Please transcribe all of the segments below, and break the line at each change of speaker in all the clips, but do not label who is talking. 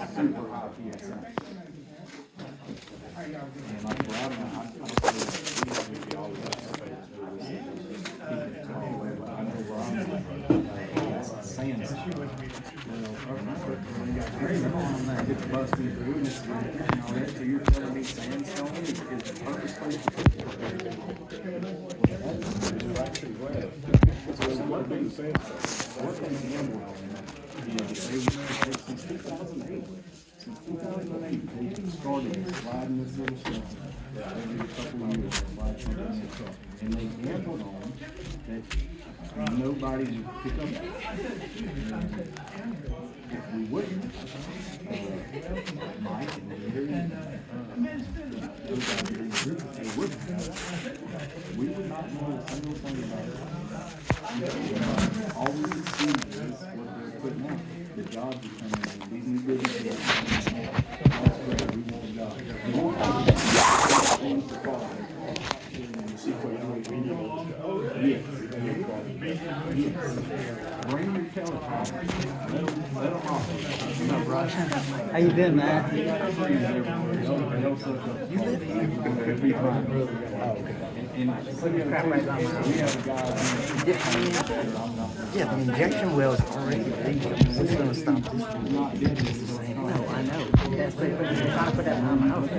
super high PSI. And like, well, I don't know, I know where I'm sand. It's busting through and it's, so you're telling me sandstone is the perfect place to put it? So what they gambled on, since 2008. Since 2008, they started sliding this little stuff every couple of years. And they gambled on that nobody would pick up. If we wouldn't, Mike and Peter, they wouldn't. We would not know a single thing about it. All we could see is what they're putting out. The jobs are coming in. These new businesses are coming in. That's great. We want jobs. We want jobs. Yes. Yes. Bring your telephone. Let them off.
How you doing, man?
You live here? And we have a guy.
Yeah, the injection well's already legal. What's going to stop this from not doing this the same? No, I know. That's what you're trying to put that in my mouth.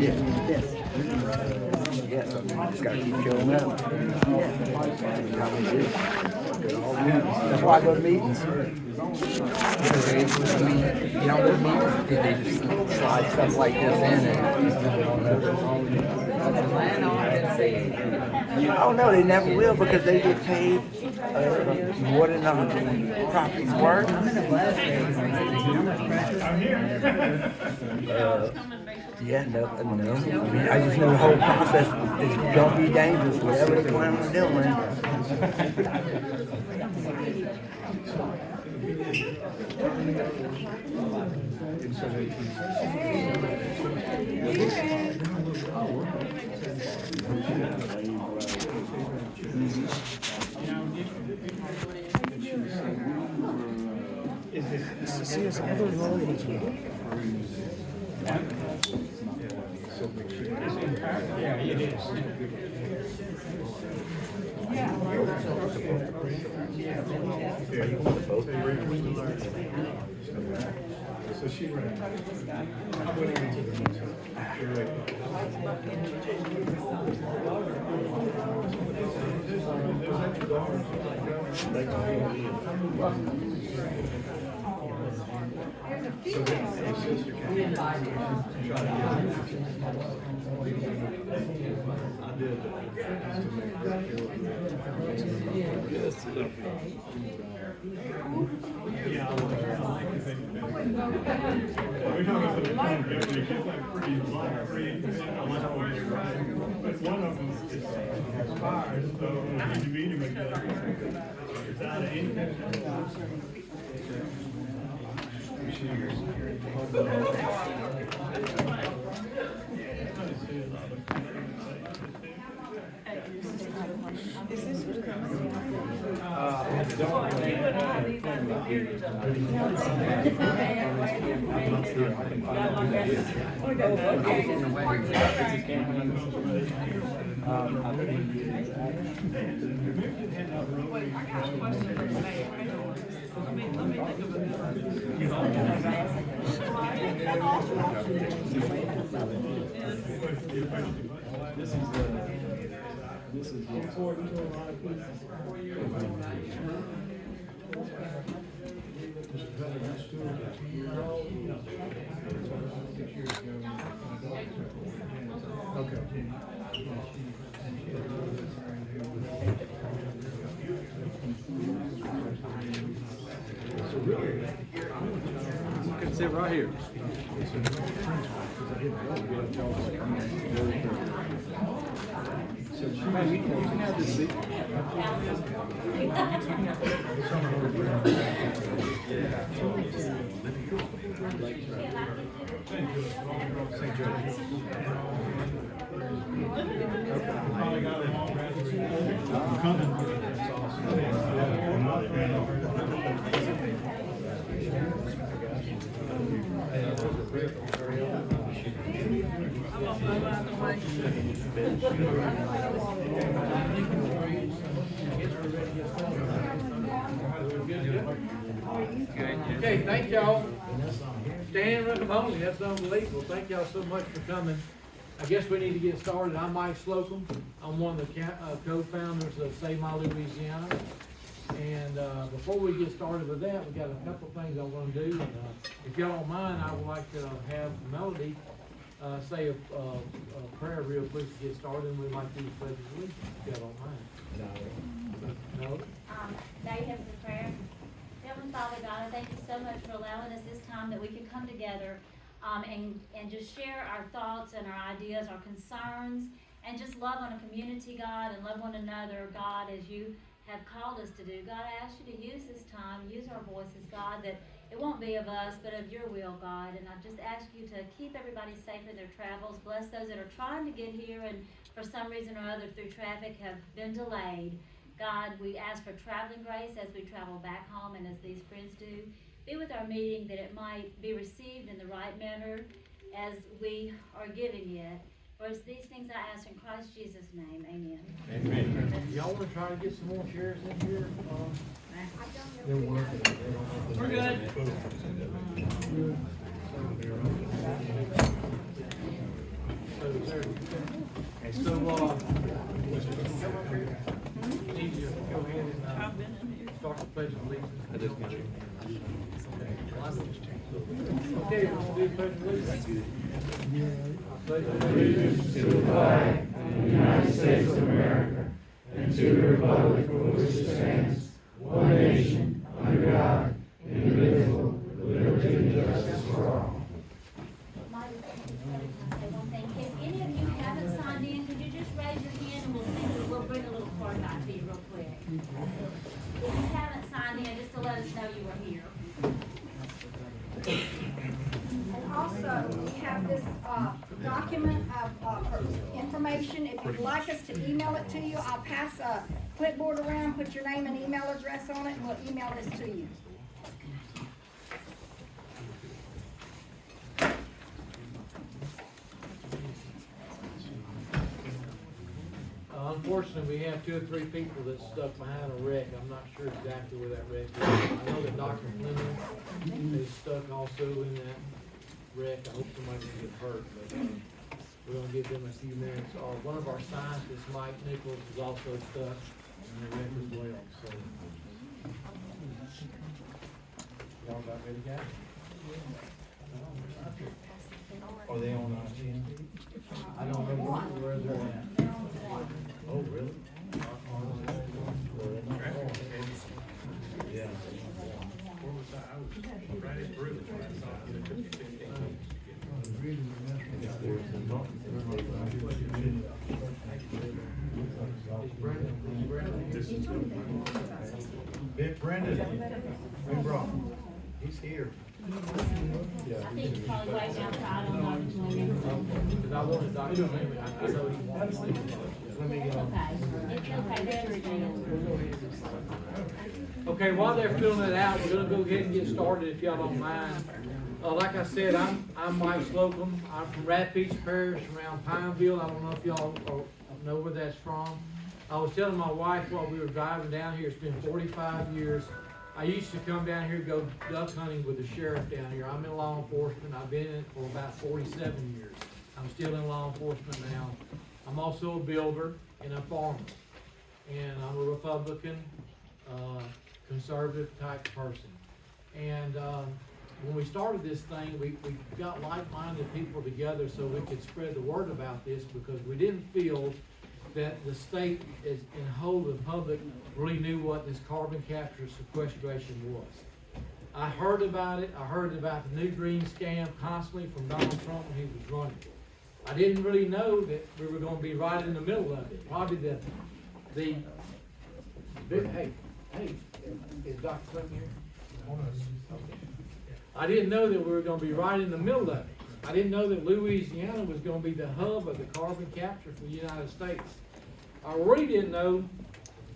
Yeah. Yes. Yes, I just got to keep showing up. That's why I go to meetings. Because they, you don't go to meetings, they just slide stuff like this in and oh no, they never will because they get paid more than the property's worth. Yeah, no. I mean, I just know the whole process is gonna be dangerous, whatever the plan was doing.
Is the CCS ever involved with you? Yeah, it is. So she ran. I went into the one of them is expired, so you meet him again. It's out of ink.
Is this what's coming?
This is important to a lot of people. You can sit right here. Man, you can have this seat.
Okay, thank y'all. Stan Riccoboni, that's unbelievable. Thank y'all so much for coming. I guess we need to get started. I'm Mike Slocum. I'm one of the co-founders of Save My Louisiana. And before we get started with that, we got a couple of things I want to do. And, if y'all don't mind, I would like to have Melody say a prayer real quick to get started, and we'd like to do the pledge of allegiance, if y'all don't mind. No?
Now you have the prayer. Heavenly Father God, I thank you so much for allowing us this time that we can come together and just share our thoughts and our ideas, our concerns, and just love on a community, God, and love one another, God, as you have called us to do. God, I ask you to use this time, use our voices, God, that it won't be of us, but of your will, God. And I just ask you to keep everybody safe in their travels. Bless those that are trying to get here and for some reason or other through traffic have been delayed. God, we ask for traveling grace as we travel back home and as these friends do. Be with our meeting that it might be received in the right manner as we are giving it. For it's these things I ask in Christ Jesus' name. Amen.
Amen. Y'all want to try to get some more chairs in here? We're good. So, need you to go ahead and start the pledge of allegiance. I just got you. Okay, we'll do the pledge of allegiance. Pledge of allegiance
to the flag of the United States of America and to the republic for which it stands, one nation, under God, indivisible, with liberty and justice for all.
If any of you haven't signed in, could you just raise your hand and we'll bring a little card back to you real quick. If you haven't signed in, just to let us know you were here.
And also, we have this document of information. If you'd like us to email it to you, I'll pass a clipboard around, put your name and email address on it, and we'll email this to you.
Unfortunately, we have 2 or 3 people that stuck behind a wreck. I'm not sure exactly where that wreck is. I know that Dr. Fleming is stuck also in that wreck. I hope somebody didn't get hurt, but we're going to give them a few minutes. One of our scientists, Mike Nichols, is also stuck in the wreck as well. So, y'all about ready to go? Are they on I-10? I don't know where they're at. Oh, really? Yeah.
Where was I? I was right in through when I saw
Brendan brought him. He's here.
I think you're probably waiting outside on Dr. Fleming.
Because I wanted Dr. Fleming, I know he wants to. Let me,
It's okay, they understand.
Okay, while they're filling it out, we're gonna go ahead and get started if y'all don't mind. Like I said, I'm Mike Slocum. I'm from Rapides Parish around Pineville. I don't know if y'all know where that's from. I was telling my wife while we were driving down here, it's been 45 years. I used to come down here to go duck hunting with the sheriff down here. I'm in law enforcement. I've been in it for about 47 years. I'm still in law enforcement now. I'm also a builder and a farmer. And I'm a Republican, conservative type person. And when we started this thing, we got like-minded people together so we could spread the word about this, because we didn't feel that the state is in whole and public really knew what this carbon capture sequestration was. I heard about it. I heard about the new green scam constantly from Donald Trump when he was running. I didn't really know that we were going to be right in the middle of it. Probably hey, is Dr. Clinton here? Okay. I didn't know that we were going to be right in the middle of it. I didn't know that Louisiana was going to be the hub of the carbon capture for the United States. I really didn't know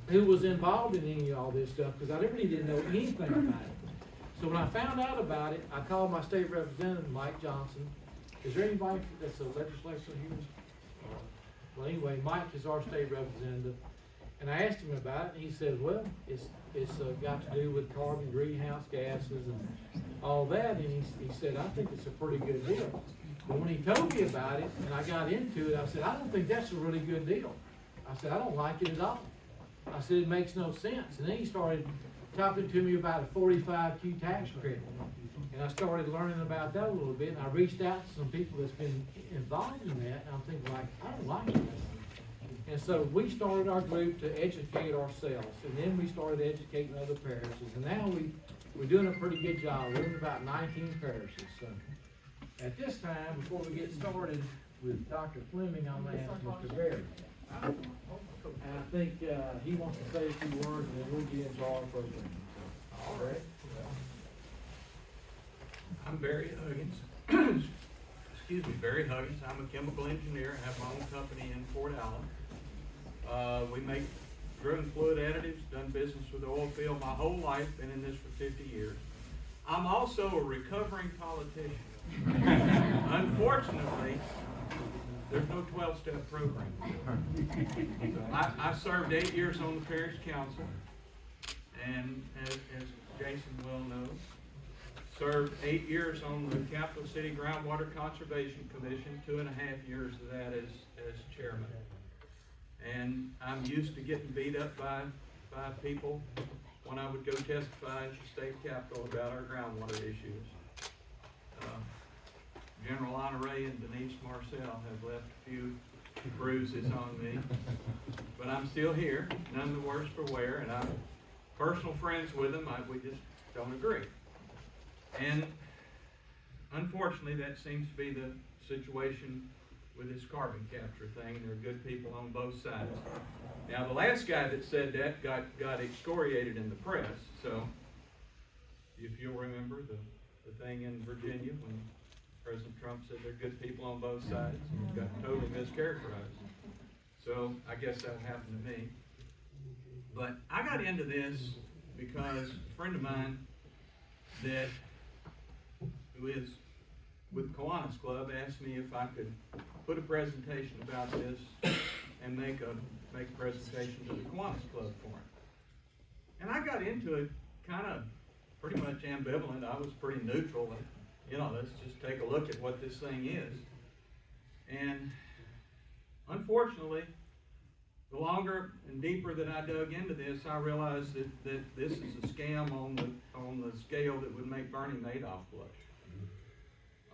who was involved in any of all this stuff, because I really didn't know anything about it. So when I found out about it, I called my state representative, Mike Johnson. Is there anybody that's a legislator here? Well, anyway, Mike is our state representative. And I asked him about it, and he said, well, it's got to do with carbon, greenhouse gases, and all that. And he said, I think it's a pretty good deal. But when he told me about it, and I got into it, I said, I don't think that's a really good deal. I said, I don't like it at all. I said, it makes no sense. And then he started talking to me about a 45Q tax credit. And I started learning about that a little bit, and I reached out to some people that's been involved in that, and I'm thinking like, I don't like it. And so we started our group to educate ourselves, and then we started educating other parishes, and now we're doing a pretty good job. We're in about 19 parishes. So at this time, before we get started with Dr. Fleming, I'm going to ask Mr. Berry. And I think he wants to say a few words, and then we'll get into our program. All right.
I'm Barry Huggins. Excuse me, Barry Huggins. I'm a chemical engineer. I have my own company in Fort Allen. We make driven fluid additives, done business with the oil field my whole life, been in this for 50 years. I'm also a recovering politician. Unfortunately, there's no 12-step program. I served 8 years on the parish council, and as Jason well knows, served 8 years on the Capital City Groundwater Conservation Commission, 2.5 years of that as chairman. And I'm used to getting beat up by people when I would go testify at the state capitol about our groundwater issues. General Honore and Denise Marcel have left a few bruises on me, but I'm still here, none the worse for wear, and I'm personal friends with them. We just don't agree. And unfortunately, that seems to be the situation with this carbon capture thing. There are good people on both sides. Now, the last guy that said that got excoriated in the press. So, if you'll remember the thing in Virginia when President Trump said there are good people on both sides, and it got totally mischaracterized. So, I guess that happened to me. But I got into this because a friend of mine that who is with Kiwanis Club asked me if I could put a presentation about this and make a presentation to the Kiwanis Club for him. And I got into it kind of pretty much ambivalent. I was pretty neutral. Let's just take a look at what this thing is. And unfortunately, the longer and deeper that I dug into this, I realized that this is a scam on the scale that would make Bernie Madoff blush.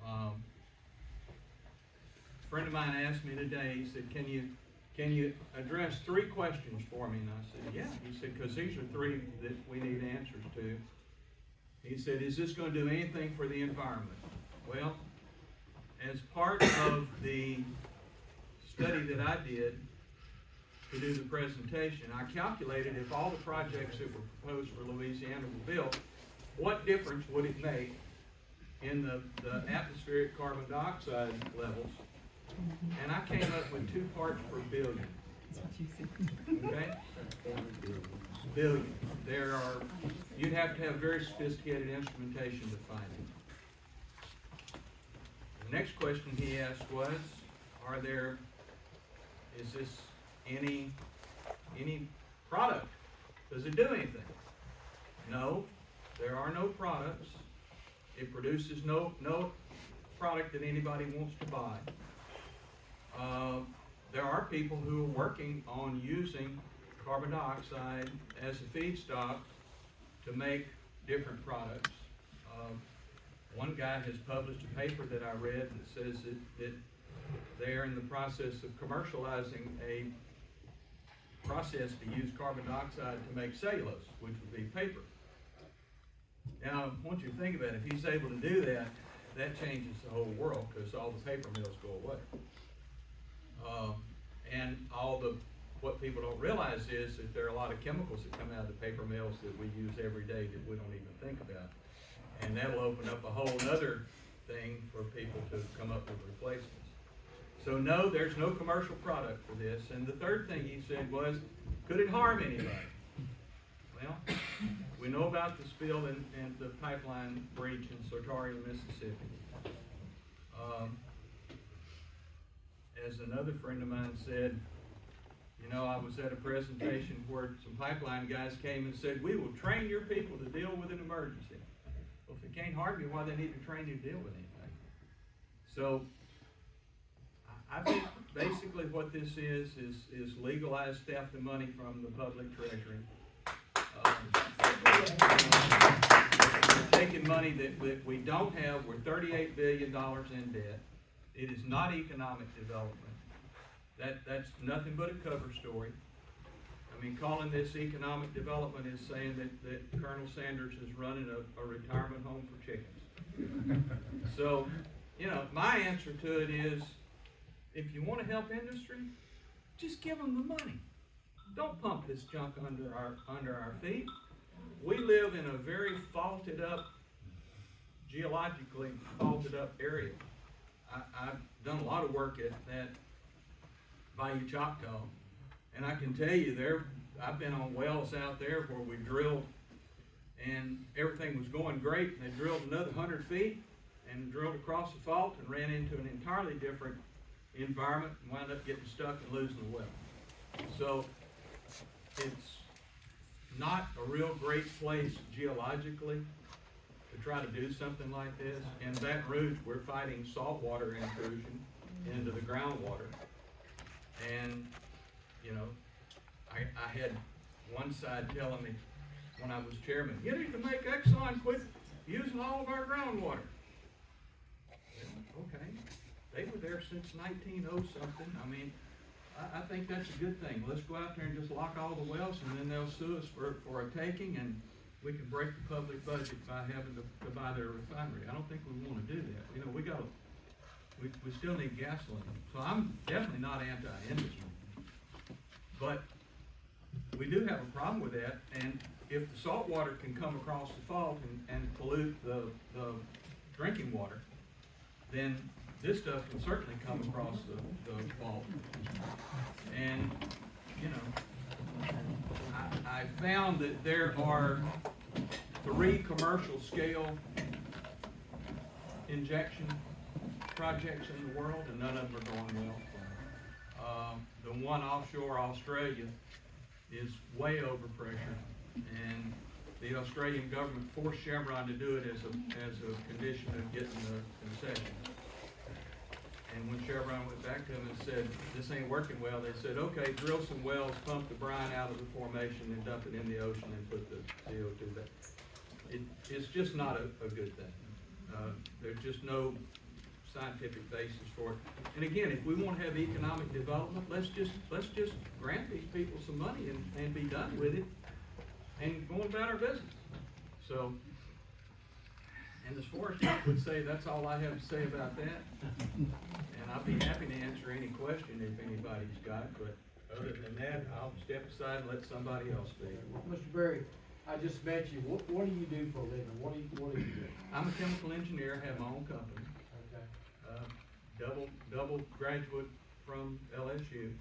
A friend of mine asked me today, he said, can you address 3 questions for me? And I said, yeah. He said, because these are 3 that we need answers to. He said, is this going to do anything for the environment? Well, as part of the study that I did to do the presentation, I calculated if all the projects that were proposed for Louisiana were built, what difference would it make in the atmospheric carbon dioxide levels? And I came up with 2 parts per billion. Okay? Billion. You'd have to have very sophisticated instrumentation to find it. The next question he asked was, is this any product? Does it do anything? No, there are no products. It produces no product that anybody wants to buy. There are people who are working on using carbon dioxide as a feedstock to make different products. One guy has published a paper that I read that says that they're in the process of commercializing a process to use carbon dioxide to make cellulose, which would be paper. Now, I want you to think about it. If he's able to do that, that changes the whole world because all the paper mills go away. And what people don't realize is that there are a lot of chemicals that come out of the paper mills that we use every day that we don't even think about. And that'll open up a whole other thing for people to come up with replacements. So no, there's no commercial product for this. And the third thing he said was, could it harm anybody? Well, We know about the spill and the pipeline breach in Sartoria, Mississippi. As another friend of mine said, you know, I was at a presentation where some pipeline guys came and said, we will train your people to deal with an emergency. Well, if they can't harm you, why they need to train you to deal with anything? So, I think basically what this is legalized theft of money from the public treasury. We're taking money that we don't have. We're $38 billion in debt. It is not economic development. That's nothing but a cover story. I mean, calling this economic development is saying that Colonel Sanders is running a retirement home for chickens. So, you know, my answer to it is, if you want to help industry, just give them the money. Don't pump this junk under our feet. We live in a very geologically faulted up area. I've done a lot of work at Bayou Choctaw, and I can tell you I've been on wells out there where we drilled and everything was going great, and they drilled another 100 feet and drilled across the fault and ran into an entirely different environment and wound up getting stuck and losing the well. So it's not a real great place geologically to try to do something like this. In Baton Rouge, we're fighting saltwater intrusion into the groundwater. And, you know, I had one side telling me when I was chairman, you need to make Exxon quit using all of our groundwater. Well, okay. They were there since 1900-something. I mean, I think that's a good thing. Let's go out there and just lock all the wells, and then they'll sue us for a taking, and we can break the public budget by having to buy their refinery. I don't think we want to do that. You know, we still need gasoline. So I'm definitely not anti-industry. But we do have a problem with that, and if the salt water can come across the fault and pollute the drinking water, then this stuff can certainly come across the fault. And, you know, I found that there are 3 commercial scale injection projects in the world, and none of them are going well. The one offshore Australia is way over pressure, and the Australian government forced Chevron to do it as a condition of getting the concession. And when Chevron went back to them and said, this ain't working well, they said, okay, drill some wells, pump the brine out of the formation and dump it in the ocean and put the CO2 back. It's just not a good thing. There's just no scientific basis for it. And again, if we want to have economic development, let's just grant these people some money and be done with it and go about our business. So, and as far as I would say, that's all I have to say about that. And I'll be happy to answer any question if anybody's got, but other than that, I'll step aside and let somebody else speak.
Mr. Berry, I just met you. What do you do for a living? What do you do?
I'm a chemical engineer, have my own company.
Okay.
Double graduate from LSU.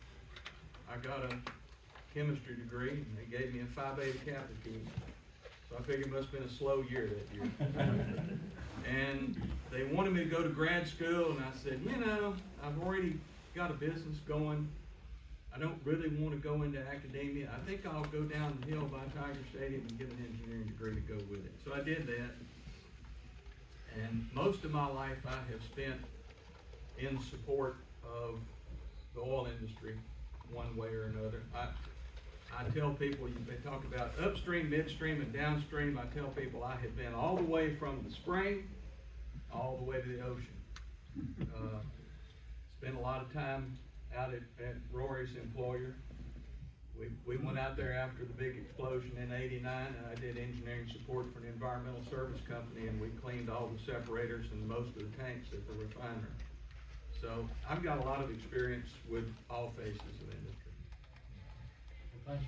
I got a chemistry degree, and they gave me a Phi Beta Kappa key. So I figured it must have been a slow year that year. And they wanted me to go to grad school, and I said, you know, I've already got a business going. I don't really want to go into academia. I think I'll go down the hill by Tiger Stadium and get an engineering degree to go with it. So I did that. And most of my life I have spent in support of the oil industry one way or another. I tell people, they talk about upstream, midstream, and downstream. I tell people I have been all the way from the spring, all the way to the ocean. Spent a lot of time out at Rory's employer. We went out there after the big explosion in '89, and I did engineering support for an environmental service company, and we cleaned all the separators and most of the tanks at the refinery. So I've got a lot of experience with all phases of industry.
Thank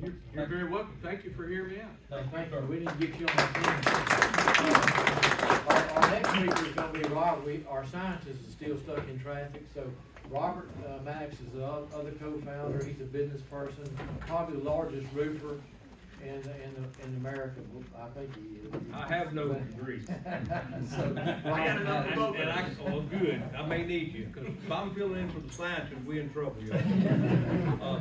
you.
You're very welcome. Thank you for hearing me out.
Thank you. We need to get you on the team. Our next speaker is going to be Robert. Our scientist is still stuck in traffic, so Robert Max is the other co-founder. He's a business person, probably the largest roofer
in America, I think he is.
I have no degree.
So,
Oh, good, I may need you, because if I'm filling in for the scientists, we in trouble, y'all.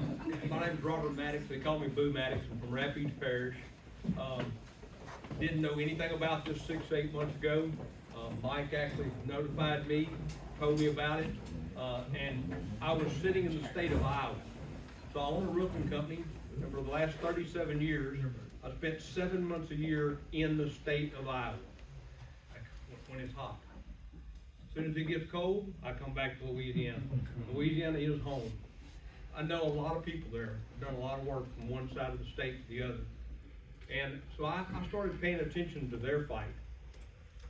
My name's Robert Maddox, they call me Boo Maddox, I'm from Rapides Parish. Didn't know anything about this 6, 8 months ago. Mike actually notified me, told me about it, and I was sitting in the state of Iowa. So I own a roofing company, and for the last 37 years, I spent 7 months a year in the state of Iowa when it's hot. As soon as it gets cold, I come back to Louisiana. Louisiana is home. I know a lot of people there. I've done a lot of work from one side of the state to the other. And so I started paying attention to their fight.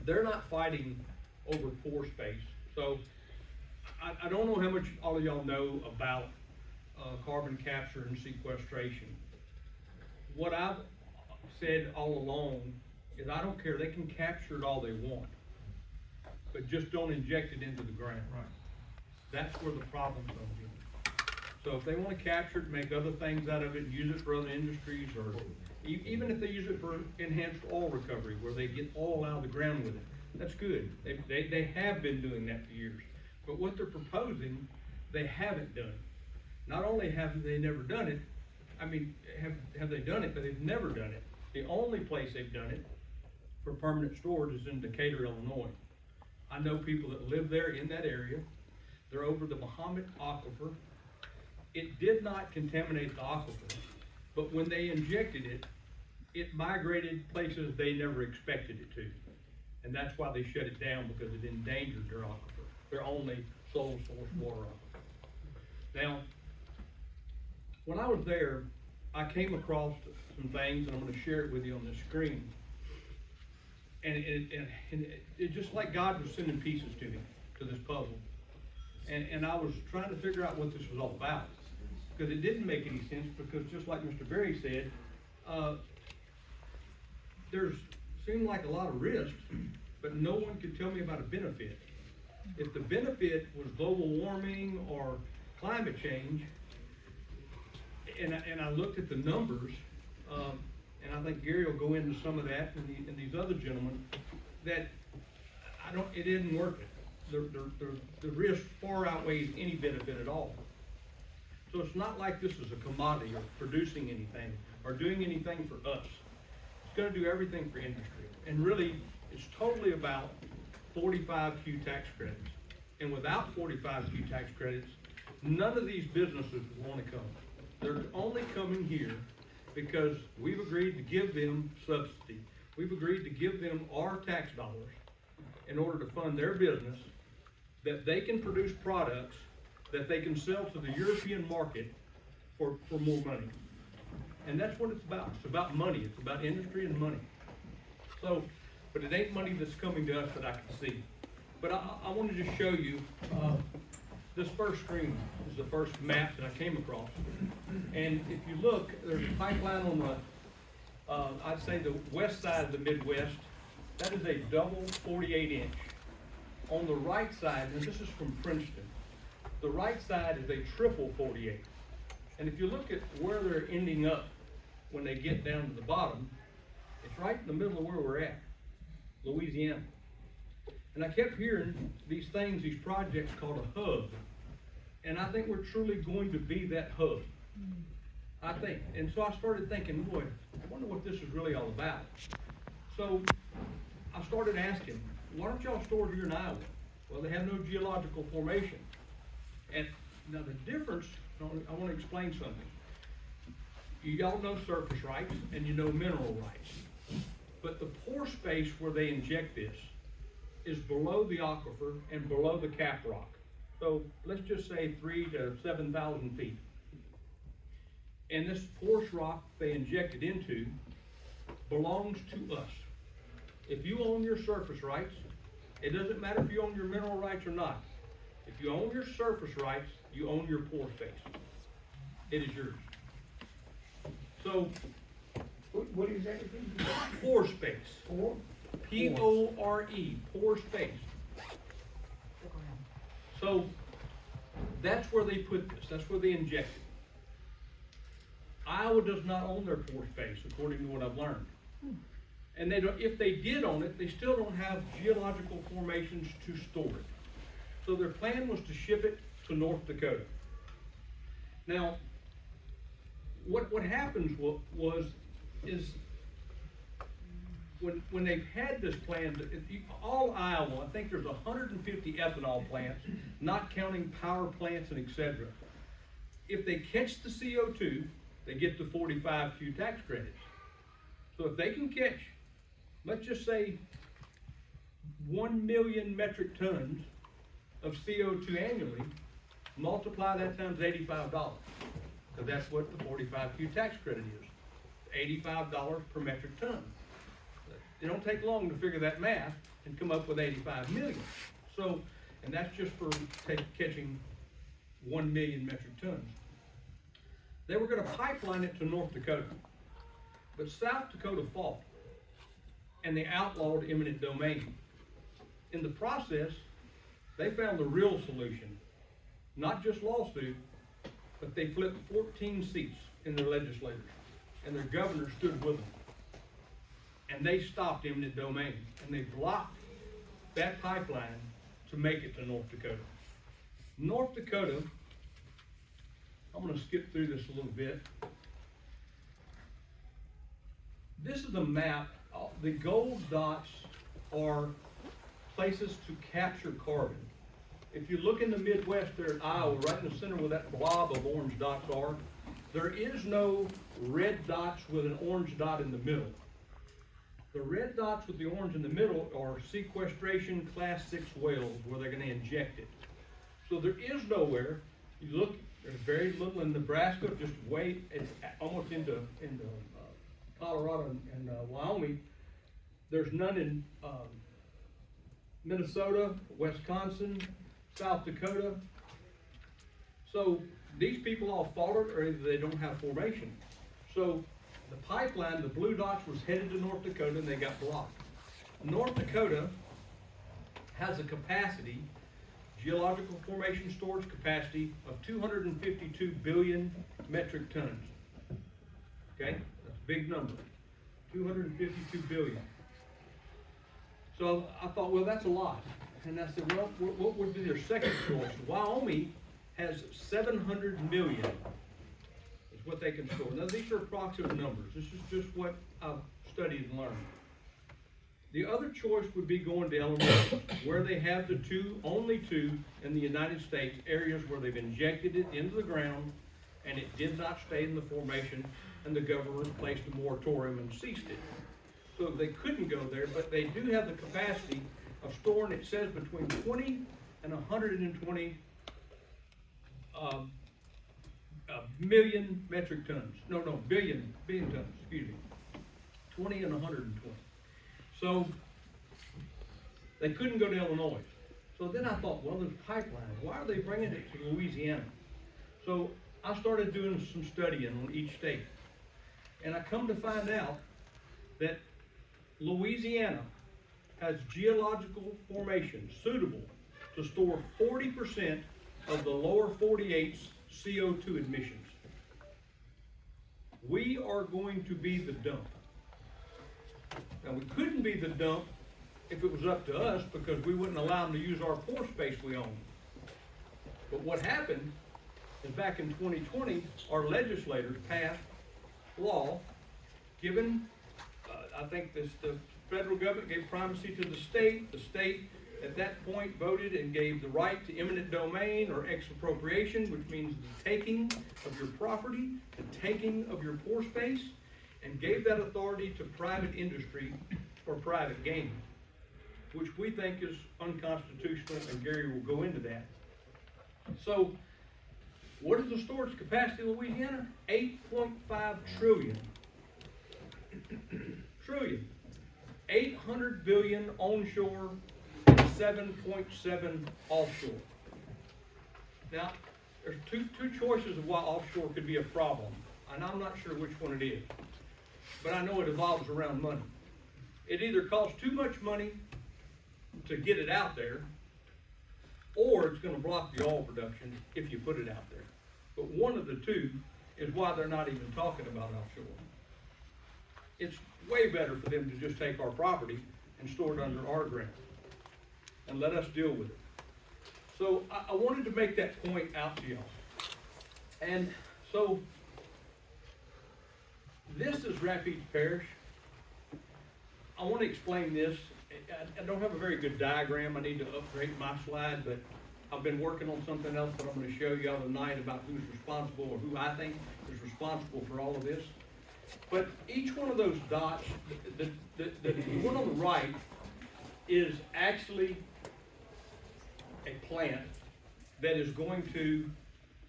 They're not fighting over pore space. So I don't know how much all of y'all know about carbon capture and sequestration. What I've said all along is I don't care, they can capture it all they want, but just don't inject it into the ground. Right. That's where the problem comes in. So if they want to capture it, make other things out of it, use it for other industries, or even if they use it for enhanced oil recovery, where they get oil out of the ground with it, that's good. They have been doing that for years. But what they're proposing, they haven't done. Not only have they never done it, I mean, have they done it, but they've never done it. The only place they've done it for permanent storage is in Decatur, Illinois. I know people that live there in that area. They're over the Mahomet Aquifer. It did not contaminate the aquifer, but when they injected it, it migrated places they never expected it to. And that's why they shut it down, because it endangered their aquifer, their only sole source water aquifer. Now, when I was there, I came across some things, and I'm going to share it with you on the screen. And it just like God was sending pieces to me, to this puzzle. And I was trying to figure out what this was all about, because it didn't make any sense, because just like Mr. Berry said, there's seemed like a lot of risks, but no one could tell me about a benefit. If the benefit was global warming or climate change, and I looked at the numbers, and I think Gary will go into some of that, and these other gentlemen, that it didn't work it. The risk far outweighs any benefit at all. So it's not like this is a commodity or producing anything or doing anything for us. It's going to do everything for industry. And really, it's totally about 45Q tax credits. And without 45Q tax credits, none of these businesses would want to come. They're only coming here because we've agreed to give them subsidy. We've agreed to give them our tax dollars in order to fund their business, that they can produce products that they can sell to the European market for more money. And that's what it's about. It's about money. It's about industry and money. So, but it ain't money that's coming to us that I can see. But I want to just show you, this first screen is the first map that I came across. And if you look, there's a pipeline on the, I'd say the west side of the Midwest. That is a double 48-inch. On the right side, and this is from Princeton, the right side is a triple 48. And if you look at where they're ending up when they get down to the bottom, it's right in the middle of where we're at, Louisiana. And I kept hearing these things, these projects called a hub. And I think we're truly going to be that hub. I think. And so I started thinking, boy, I wonder what this is really all about. So I started asking, why don't y'all store it here in Iowa? Well, they have no geological formation. And now the difference, I want to explain something. Y'all know surface rights and you know mineral rights. But the pore space where they inject this is below the aquifer and below the cap rock. So let's just say 3,000 to 7,000 feet. And this porous rock they injected into belongs to us. If you own your surface rights, it doesn't matter if you own your mineral rights or not. If you own your surface rights, you own your pore space. It is yours. So,
What is that again?
pore space.
Pore?
P-O-R-E, pore space. So, that's where they put this. That's where they inject it. Iowa does not own their pore space, according to what I've learned. And they don't, if they did own it, they still don't have geological formations to store it. So their plan was to ship it to North Dakota. Now, what happens is when they've had this plan, all Iowa, I think there's 150 ethanol plants, not counting power plants and et cetera. If they catch the CO2, they get the 45Q tax credits. So if they can catch, let's just say, 1 million metric tons of CO2 annually, multiply that times $85, because that's what the 45Q tax credit is, $85 per metric ton. It don't take long to figure that math and come up with 85 million. So, and that's just for catching 1 million metric tons. They were gonna pipeline it to North Dakota, but South Dakota fought, and they outlawed eminent domain. In the process, they found the real solution, not just lawsuit, but they flipped 14 seats in their legislators, and their governor stood with them. And they stopped eminent domain, and they blocked that pipeline to make it to North Dakota. North Dakota, I'm gonna skip through this a little bit. This is a map. The gold dots are places to capture carbon. If you look in the Midwest there at Iowa, right in the center where that blob of orange dots are, there is no red dots with an orange dot in the middle. The red dots with the orange in the middle are sequestration Class 6 wells where they're gonna inject it. So there is nowhere, you look, there's very little in Nebraska, just way, it's almost into Colorado and Wyoming. There's none in Minnesota, Wisconsin, South Dakota. So these people all faltered, or either they don't have formation. So the pipeline, the blue dots, was headed to North Dakota, and they got blocked. North Dakota has a capacity, geological formation storage capacity, of 252 billion metric tons. Okay, that's a big number, 252 billion. So I thought, well, that's a lot. And I said, well, what would be their second choice? Wyoming has 700 million. What they can store. Now these are approximate numbers. This is just what I've studied and learned. The other choice would be going to Illinois, where they have the only two in the United States areas where they've injected it into the ground and it did not stay in the formation, and the government placed a moratorium and ceased it. So they couldn't go there, but they do have the capacity of storing, it says, between 20 and 120 million metric tons. Billion tons, excuse me. 20 and 120. So they couldn't go to Illinois. So then I thought, well, there's pipelines. Why are they bringing it to Louisiana? So I started doing some studying on each state. And I come to find out that Louisiana has geological formations suitable to store 40% of the lower 48's CO2 emissions. We are going to be the dump. Now, we couldn't be the dump if it was up to us, because we wouldn't allow them to use our pore space we own. But what happened is back in 2020, our legislators passed law giving, I think the federal government gave primacy to the state. The state at that point voted and gave the right to eminent domain or expropriation, which means the taking of your property, the taking of your pore space, and gave that authority to private industry for private gain, which we think is unconstitutional, and Gary will go into that. So, what is the storage capacity of Louisiana? 8.5 trillion. Trillion. 800 billion onshore and 7.7 offshore. Now, there's two choices of why offshore could be a problem, and I'm not sure which one it is, but I know it evolves around money. It either costs too much money to get it out there, or it's going to block the oil production if you put it out there. But one of the two is why they're not even talking about offshore. It's way better for them to just take our property and store it under our ground and let us deal with it. So I wanted to make that point out to y'all. And so this is Rapides Parish. I want to explain this. I don't have a very good diagram. I need to upgrade my slide, but I've been working on something else that I'm going to show y'all tonight about who's responsible, or who I think is responsible for all of this. But each one of those dots, the one on the right is actually a plant that is going to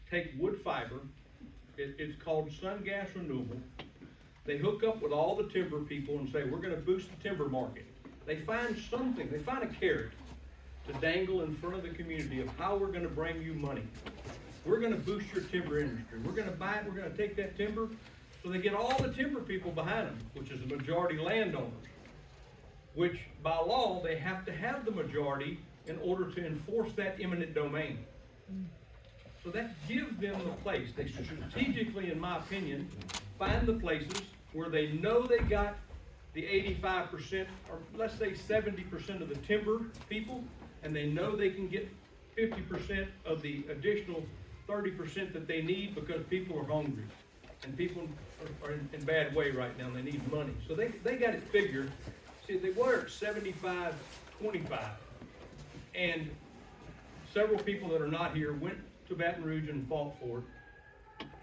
take wood fiber. It's called Sun Gas Renewable. They hook up with all the timber people and say, we're going to boost the timber market. They find something, they find a carrot to dangle in front of the community of how we're going to bring you money. We're going to boost your timber industry. We're going to buy it, we're going to take that timber. So they get all the timber people behind them, which is the majority landowners, which by law, they have to have the majority in order to enforce that eminent domain. So that gives them the place. They strategically, in my opinion, find the places where they know they got the 85%, or let's say 70% of the timber people, and they know they can get 50% of the additional 30% that they need because people are hungry. And people are in bad way right now, and they need money. So they got it figured. See, they were at 75-25. And several people that are not here went to Baton Rouge and fought for it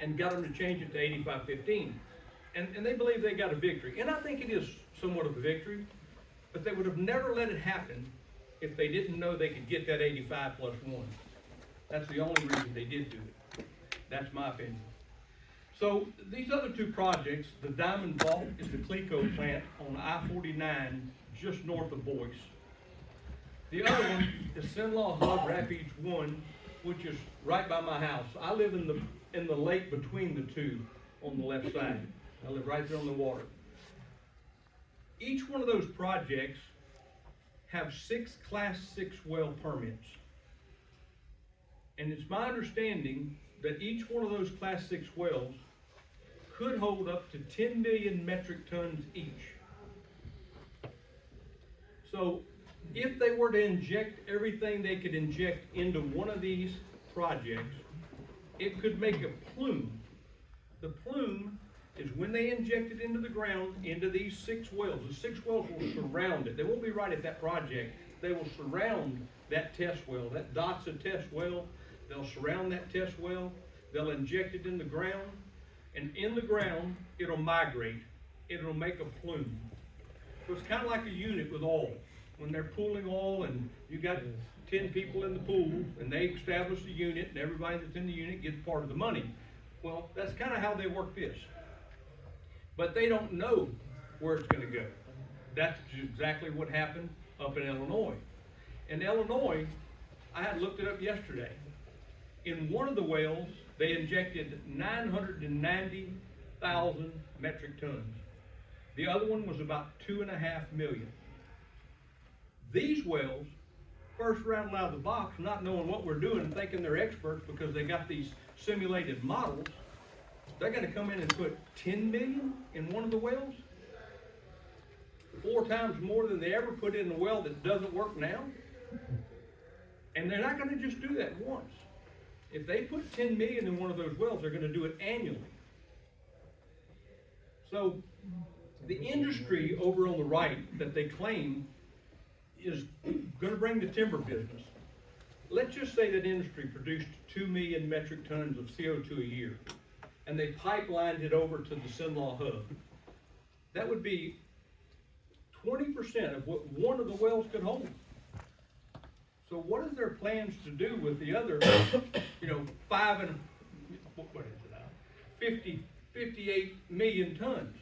and got them to change it to 85-15. And they believe they got a victory. And I think it is somewhat of a victory, but they would have never let it happen if they didn't know they could get that 85 plus 1. That's the only reason they did do it. That's my opinion. So these other two projects, the Diamond Vault is the Cleco plant on I-49 just north of Boyce. The other one is Sinlaw Hub Rapides 1, which is right by my house. I live in the lake between the two on the left side. I live right there on the water. Each one of those projects have 6 Class 6 well permits. And it's my understanding that each one of those Class 6 wells could hold up to 10 million metric tons each. So if they were to inject everything they could inject into one of these projects, it could make a plume. The plume is when they inject it into the ground, into these 6 wells. The 6 wells will surround it. They won't be right at that project. They will surround that test well. That dot's a test well. They'll surround that test well. They'll inject it in the ground. And in the ground, it'll migrate. It'll make a plume. So it's kind of like a unit with oil. When they're pooling oil and you got 10 people in the pool and they establish the unit and everybody that's in the unit gets part of the money. Well, that's kind of how they work this. But they don't know where it's going to go. That's exactly what happened up in Illinois. In Illinois, I had looked it up yesterday. In one of the wells, they injected 990,000 metric tons. The other one was about 2.5 million. These wells, first rattle out of the box, not knowing what we're doing, thinking they're experts because they got these simulated models, they're going to come in and put 10 million in one of the wells? 4 times more than they ever put in a well that doesn't work now? And they're not going to just do that once. If they put 10 million in one of those wells, they're going to do it annually. So the industry over on the right that they claim is going to bring the timber business. Let's just say that industry produced 2 million metric tons of CO2 a year, and they pipelined it over to the Sinlaw Hub. That would be 20% of what one of the wells could hold. So what is their plans to do with the other, 58 million tons?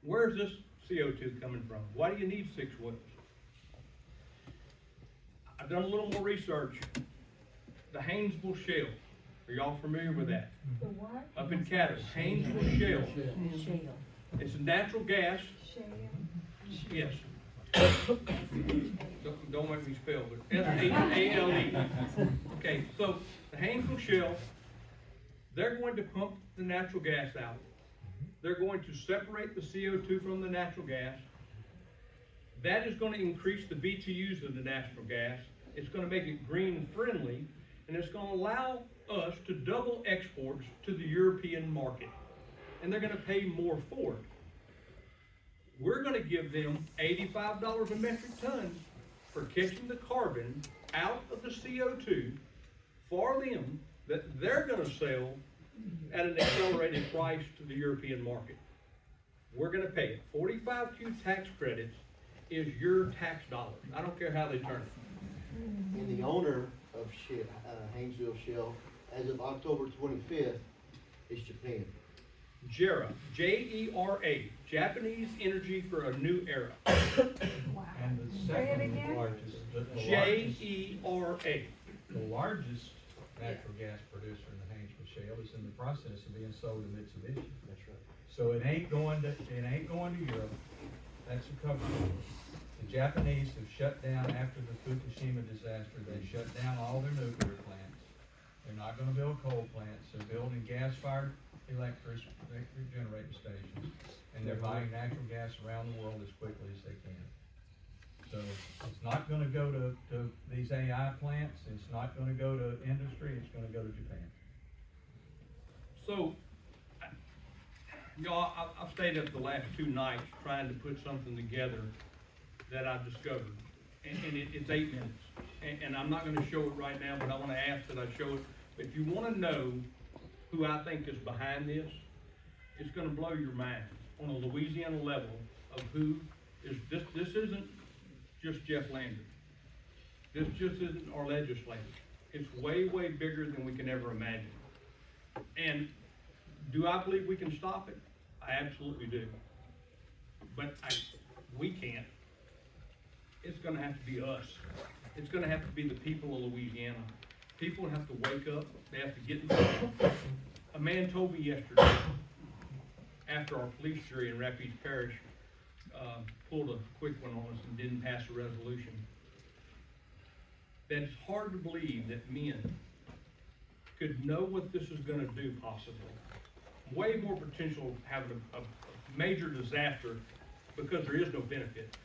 Where's this CO2 coming from? Why do you need 6 wells? I've done a little more research. The Haynesville Shale. Are y'all familiar with that?
The what?
Up in Caddo, Haynesville Shale.
Shale.
It's a natural gas.
Shale.
Yes. Don't make me spell it. S-H-A-L-E. Okay, so the Haynesville Shale, They're going to pump the natural gas out. They're going to separate the CO2 from the natural gas. That is going to increase the BTUs of the natural gas. It's going to make it green friendly, and it's going to allow us to double exports to the European market. And they're going to pay more for it. We're going to give them $85 a metric ton for catching the carbon out of the CO2 for them that they're going to sell at an accelerated price to the European market. We're going to pay it. 45Q tax credits is your tax dollars. I don't care how they turn it.
And the owner of Haynesville Shell, as of October 25th, is Japan.
JERA, J-E-R-A, Japanese Energy for a New Era.
And the second largest,
J-E-R-A.
the largest natural gas producer in the Haynesville Shale is in the process of being sold to Mitsubishi.
That's right.
So it ain't going to Europe. That's a cover. The Japanese have shut down after the Fukushima disaster. They shut down all their nuclear plants. They're not gonna build coal plants. They're building gas-fired electric generating stations. And they're buying natural gas around the world as quickly as they can. So it's not gonna go to these AI plants. It's not gonna go to industry. It's gonna go to Japan.
So, y'all, I've stayed up the last 2 nights trying to put something together that I've discovered. And it's 8 minutes. And I'm not gonna show it right now, but I wanna ask that I show it. If you wanna know who I think is behind this, it's gonna blow your mind on a Louisiana level of who is, this isn't just Jeff Landry. This just isn't our legislature. It's way, way bigger than we can ever imagine. And do I believe we can stop it? I absolutely do. But we can't. It's gonna have to be us. It's gonna have to be the people of Louisiana. People have to wake up, they have to get involved. A man told me yesterday, after our police jury in Rapides Parish pulled a quick one on us and didn't pass a resolution, that it's hard to believe that men could know what this is gonna do possibly. Way more potential of having a major disaster because there is no benefit.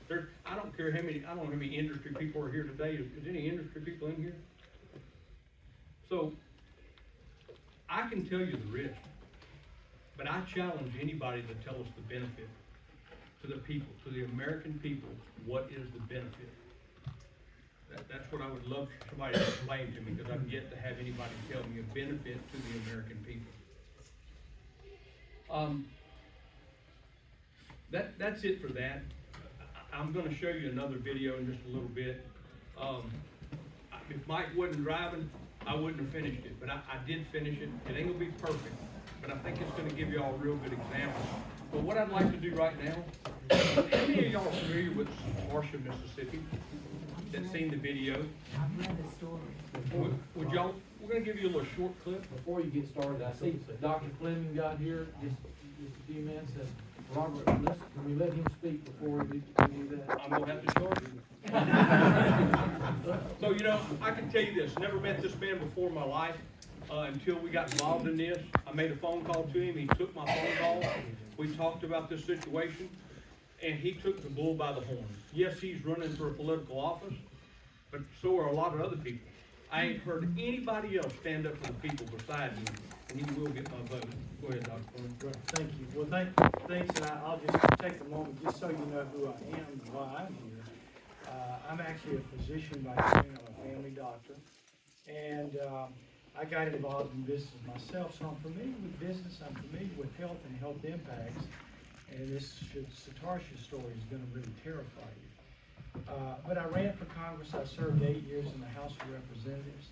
I don't care how many, I don't know how many industry people are here today. Is any industry people in here? So, I can tell you the risk, but I challenge anybody to tell us the benefit to the people, to the American people. What is the benefit? That's what I would love for somebody to explain to me, because I've yet to have anybody tell me a benefit to the American people. That's it for that. I'm going to show you another video in just a little bit. If Mike wasn't driving, I wouldn't have finished it, but I did finish it. It ain't going to be perfect, but I think it's going to give you all a real good example. But what I'd like to do right now, how many of y'all are familiar with Marsha, Mississippi? That seen the video?
I've read the story.
Would y'all, we're going to give you a little short clip.
Before you get started, I see Dr. Fleming got here just a few minutes, and Robert, can we let him speak before we do that?
I'm gonna have to charge you. So, you know, I can tell you this, never met this man before in my life, until we got involved in this. I made a phone call to him, he took my phone call, we talked about this situation, and he took the bull by the horn. Yes, he's running for a political office, but so are a lot of other people. I ain't heard anybody else stand up for the people beside him, and he will get my vote. Go ahead, Dr. Fleming.
Right, thank you. Well, thanks, and I'll just take a moment just so you know who I am and why I'm here. I'm actually a physician by training. I'm a family doctor, and I got involved in business myself, so I'm familiar with business. I'm familiar with health and health impacts, and this Satarsha story is going to really terrify you. But I ran for Congress. I served 8 years in the House of Representatives,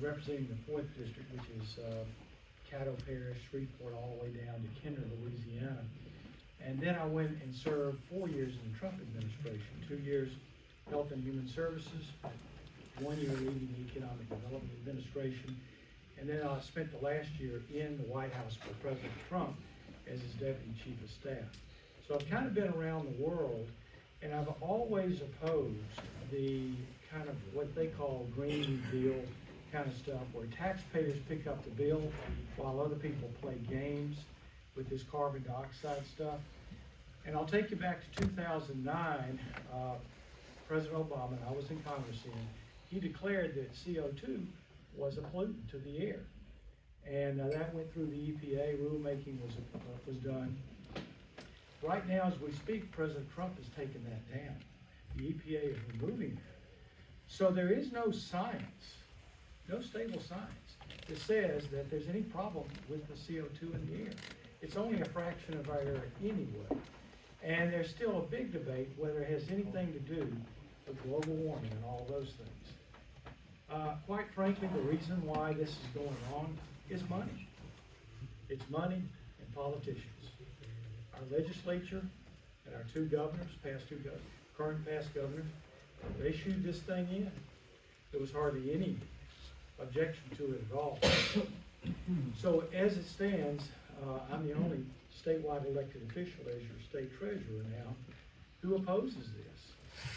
representing the 4th District, which is Caddo Parish, Shreveport, all the way down to Kinder, Louisiana. And then I went and served 4 years in the Trump administration, 2 years Health and Human Services, 1 year leading the Economic Development Administration, and then I spent the last year in the White House for President Trump as his Deputy Chief of Staff. So I've kind of been around the world, and I've always opposed the kind of what they call Green New Deal kind of stuff, where taxpayers pick up the bill while other people play games with this carbon dioxide stuff. And I'll take you back to 2009, President Obama, and I was in Congress then, he declared that CO2 was a pollutant to the air. And that went through the EPA, rulemaking was done. Right now, as we speak, President Trump has taken that down. The EPA is removing it. So there is no science, no stable science, that says that there's any problem with the CO2 in the air. It's only a fraction of our air anyway. And there's still a big debate whether it has anything to do with global warming and all those things. Quite frankly, the reason why this is going on is money. It's money and politicians. Our legislature and our two governors, current and past governors, they shooed this thing in. There was hardly any objection to it at all. So as it stands, I'm the only statewide elected official as your state treasurer now who opposes this.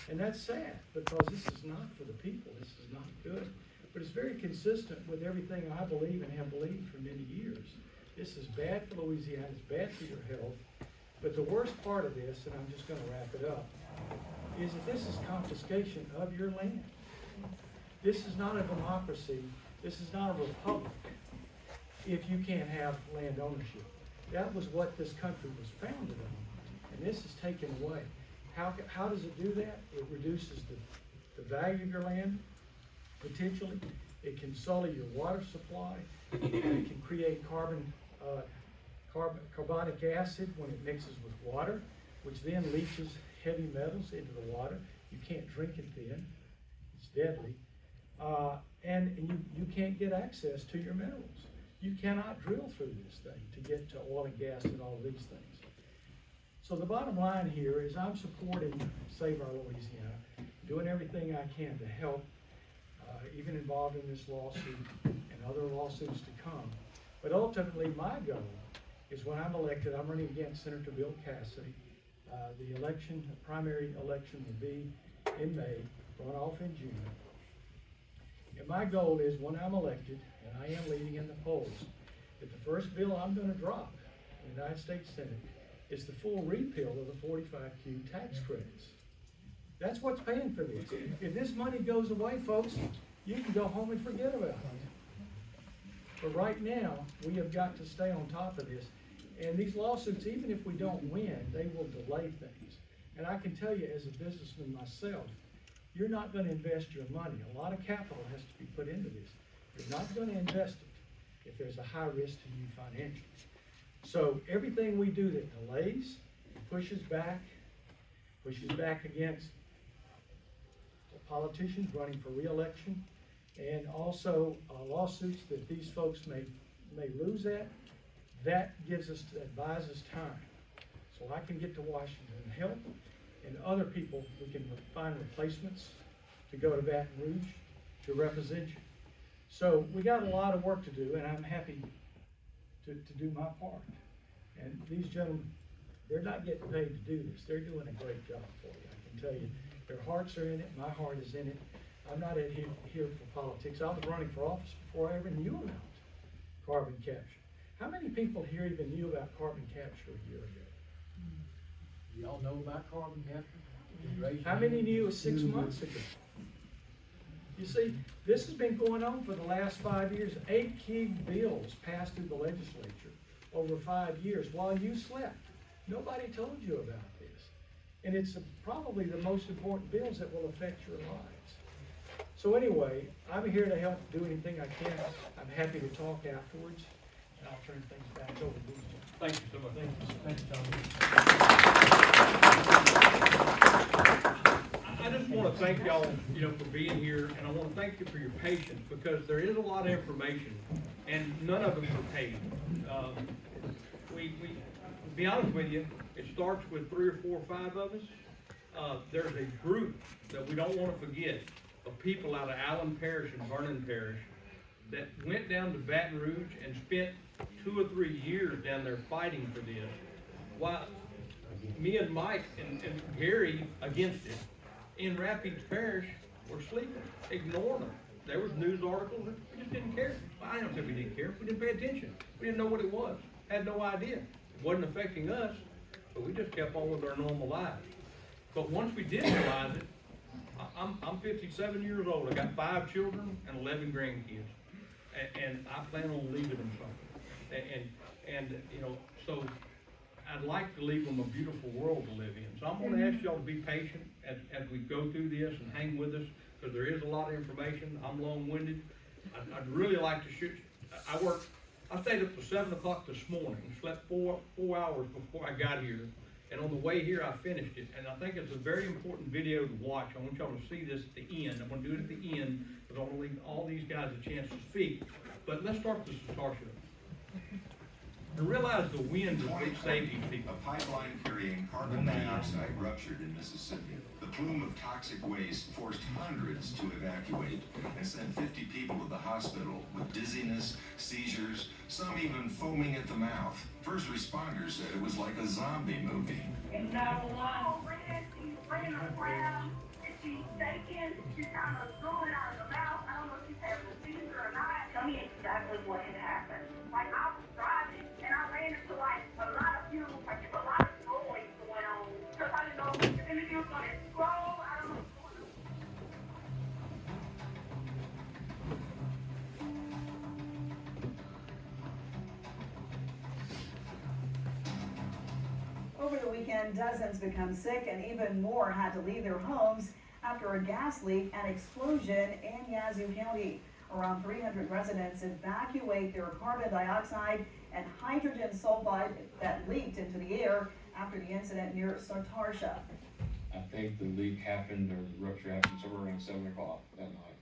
And that's sad, because this is not for the people. This is not good. But it's very consistent with everything I believe and have believed for many years. This is bad for Louisiana. It's bad for your health. But the worst part of this, and I'm just going to wrap it up, is that this is confiscation of your land. This is not a democracy. This is not a republic if you can't have land ownership. That was what this country was founded on, and this is taken away. How does it do that? It reduces the value of your land, potentially. It can sully your water supply. It can create carbonic acid when it mixes with water, which then leaches heavy metals into the water. You can't drink it then. It's deadly. And you can't get access to your minerals. You cannot drill through this thing to get to oil and gas and all these things. So the bottom line here is I'm supporting Save Our Louisiana, doing everything I can to help, even involved in this lawsuit and other lawsuits to come. But ultimately, my goal is when I'm elected, I'm running against Senator Bill Cassidy. The primary election will be in May, runoff in June. And my goal is, when I'm elected, and I am leading in the polls, that the first bill I'm going to drop in the United States Senate is the full repeal of the 45Q tax credits. That's what's paying for this. If this money goes away, folks, you can go home and forget about it. But right now, we have got to stay on top of this. And these lawsuits, even if we don't win, they will delay things. And I can tell you, as a businessman myself, you're not going to invest your money. A lot of capital has to be put into this. You're not going to invest it if there's a high risk to you financially. So everything we do that delays, pushes back against politicians running for re-election, and also lawsuits that these folks may lose at, that buys us time. So I can get to Washington and help, and other people, we can find replacements to go to Baton Rouge to represent you. So we got a lot of work to do, and I'm happy to do my part. And these gentlemen, they're not getting paid to do this. They're doing a great job for you, I can tell you. Their hearts are in it. My heart is in it. I'm not here for politics. I was running for office before I ever knew about carbon capture. How many people here even knew about carbon capture a year ago?
Y'all know about carbon capture?
How many knew 6 months ago? You see, this has been going on for the last 5 years. 8 key bills passed through the legislature over 5 years while you slept. Nobody told you about this. And it's probably the most important bills that will affect your lives. So anyway, I'm here to help do anything I can. I'm happy to talk afterwards, and I'll turn things back over to you.
Thank you so much.
Thank you,
I just want to thank y'all, for being here, and I want to thank you for your patience, because there is a lot of information, and none of them are paid. To be honest with you, it starts with 3 or 4 or 5 of us. There's a group that we don't want to forget of people out of Allen Parish and Vernon Parish that went down to Baton Rouge and spent 2 or 3 years down there fighting for this, while me and Mike and Gary against it in Rapides Parish were sleeping, ignoring them. there was news articles that we just didn't care. Well, I don't think we didn't care, we didn't pay attention. We didn't know what it was, had no idea. It wasn't affecting us, so we just kept on with our normal lives. But once we did realize it, I'm 57 years old, I got 5 children and 11 grandkids. And I plan on leaving them something. And you know, so I'd like to leave them a beautiful world to live in. So I'm gonna ask y'all to be patient as we go through this and hang with us, because there is a lot of information. I'm long-winded. I'd really like to shoot, I stayed up till 7 o'clock this morning, slept four hours before I got here. And on the way here, I finished it. And I think it's a very important video to watch. I want y'all to see this at the end. I'm gonna do it at the end, because I wanna leave all these guys a chance to speak. But let's start with the Satar show. I realize the wind is what saved these people.
A pipeline carrying carbon dioxide ruptured in Mississippi. The plume of toxic waste forced hundreds to evacuate and sent 50 people to the hospital with dizziness, seizures, some even foaming at the mouth. First responders said it was like a zombie movie.
And now, she's running around, and she's shaking, she's kind of drooling out of the mouth. I don't know if she's having a seizure or not. Tell me exactly what had happened. Like, I was driving, and I ran into, like, a lot of fumes, like, there's a lot of noise going on. Because I didn't know if the interview was going to explode. I don't know what's going on.
Over the weekend, dozens become sick and even more had to leave their homes after a gas leak and explosion in Yazoo County. Around 300 residents evacuate their carbon dioxide and hydrogen sulfide that leaked into the air after the incident near Sartarsha.
I think the leak happened, or the rupture happened somewhere around 7 o'clock that night.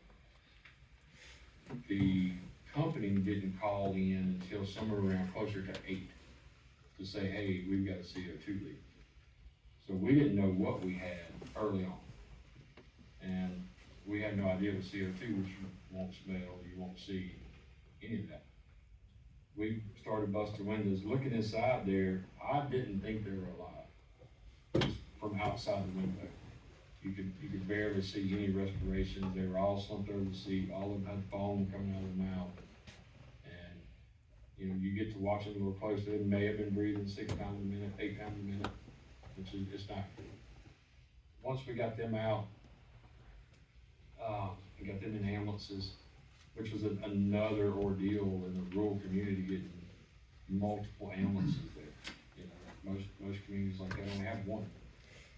The company didn't call in until somewhere around closer to 8 to say, hey, we've got a CO2 leak. So we didn't know what we had early on. And we had no idea what CO2, which you won't smell, you won't see any of that. We started busting windows, looking inside there. I didn't think they were alive, just from outside the window. You could barely see any respirations. They were all slumped over the seat. All of them had foam coming out of their mouth. And you know, you get to watch them a little closer. They may have been breathing 6 times a minute, 8 times a minute, which is, it's not good. Once we got them out, we got them in ambulances, which was another ordeal in the rural community, getting multiple ambulances there. You know, most communities like that only have one.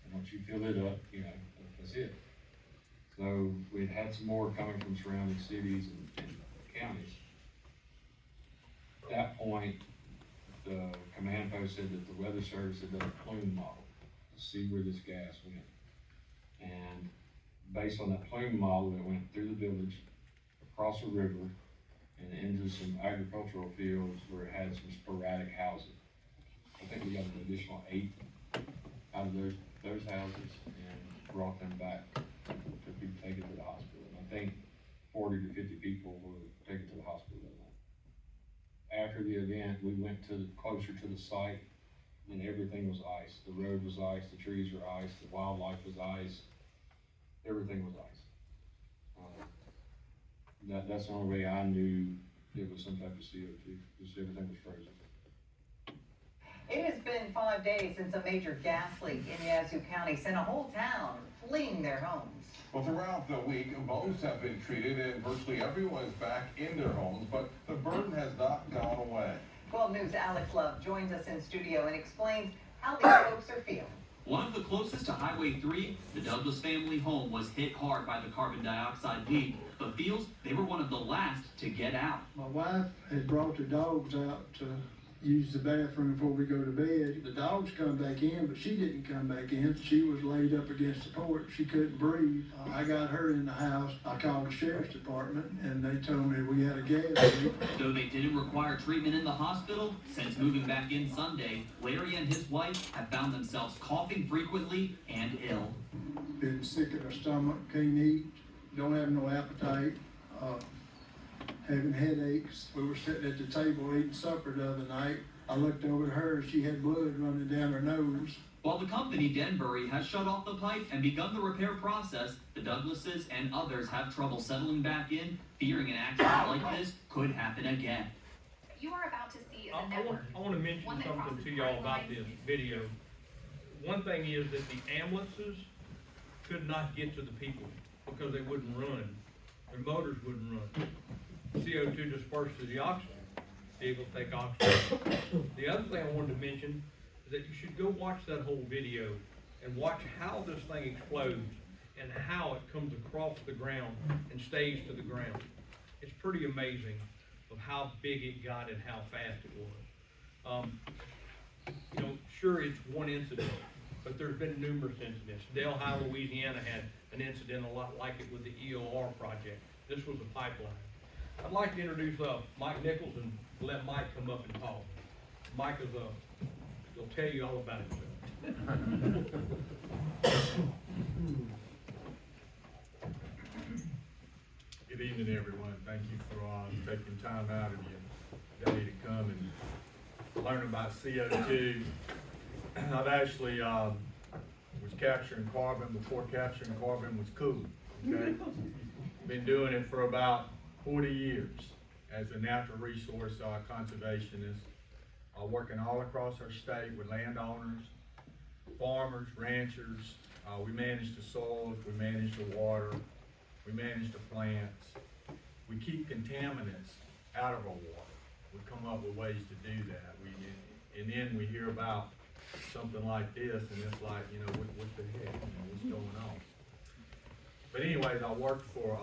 And once you fill it up, you know, that's it. So we had some more coming from surrounding cities and counties. At that point, the command post said that the weather service had done a plume model to see where this gas went. And based on that plume model, it went through the village, across a river, and into some agricultural fields where it had some sporadic housing. I think we got an additional 8 out of those houses and brought them back to be taken to the hospital. And I think 40 to 50 people were taken to the hospital that night. After the event, we went closer to the site, and everything was ice. The road was ice, the trees were ice, the wildlife was ice. Everything was ice. That's the only way I knew it was some type of CO2, because everything was frozen.
It has been 5 days since a major gas leak in Yazoo County sent a whole town fleeing their homes.
Well, throughout the week, most have been treated and virtually everyone is back in their homes, but the burden has not gone away.
12 News' Alex Love joins us in studio and explains how these folks are feeling.
One of the closest to Highway 3, the Douglas family home was hit hard by the carbon dioxide leak, but feels they were one of the last to get out.
My wife had brought the dogs out to use the bathroom before we go to bed. The dogs come back in, but she didn't come back in. She was laid up against the porch. She couldn't breathe. I got her in the house. I called the sheriff's department, and they told me we had a gas leak.
Though they didn't require treatment in the hospital, since moving back in Sunday, Larry and his wife have found themselves coughing frequently and ill.
Been sick in her stomach, can't eat, don't have no appetite, having headaches. We were sitting at the table eating supper the other night. I looked over at her, she had blood running down her nose.
While the company, Denbury, has shut off the pipe and begun the repair process, the Douglases and others have trouble settling back in, fearing an accident like this could happen again.
You are about to see is a
I
network.
want to mention
One that
something
crosses
to y'all
party
about
lines.
this video. One thing is that the ambulances could not get to the people because they wouldn't run. Their motors wouldn't run. CO2 dispersed to the oxygen. Vehicles take oxygen. The other thing I wanted to mention is that you should go watch that whole video and watch how this thing explodes and how it comes across the ground and stays to the ground. It's pretty amazing of how big it got and how fast it was. You know, sure, it's one incident, but there's been numerous incidents. Delhi, Louisiana had an incident a lot like it with the EOR project. This was a pipeline. I'd like to introduce Mike Nichols and let Mike come up and talk. Mike is he'll tell you all about it.
Good evening, everyone. Thank you for taking time out of your day to come and learn about CO2. I've actually was capturing carbon before capturing carbon was cool. Okay, been doing it for about 40 years as a natural resource conservationist, working all across our state with landowners, farmers, ranchers. We manage the soils, we manage the water, we manage the plants. We keep contaminants out of our water. We come up with ways to do that. And then we hear about something like this, and it's like, you know, what the heck, you know, what's going on? But anyways, I worked for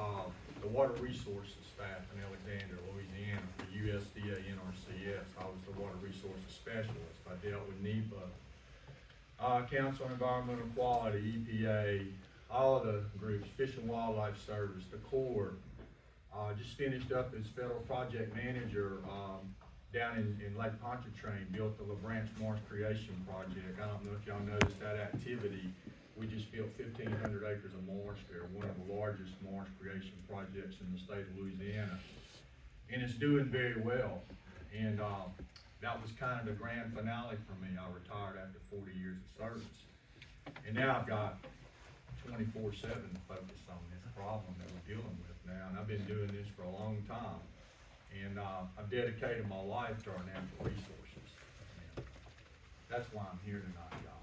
the Water Resources staff in Alexandria, Louisiana for USDA NRCS. I was the Water Resources Specialist. I dealt with NEPA, Council on Environmental Quality, EPA, all of the groups, Fish and Wildlife Service, the Corps. Just finished up as federal project manager down in Lake Pontchartrain, built the LaBranch Marsh Creation Project. I don't know if y'all noticed that activity. We just built 1,500 acres of marsh there, one of the largest marsh creation projects in the state of Louisiana. And it's doing very well. And that was kind of the grand finale for me. I retired after 40 years of service. And now I've got 24/7 focus on this problem that we're dealing with now. And I've been doing this for a long time. And I've dedicated my life to our natural resources. And that's why I'm here tonight, y'all.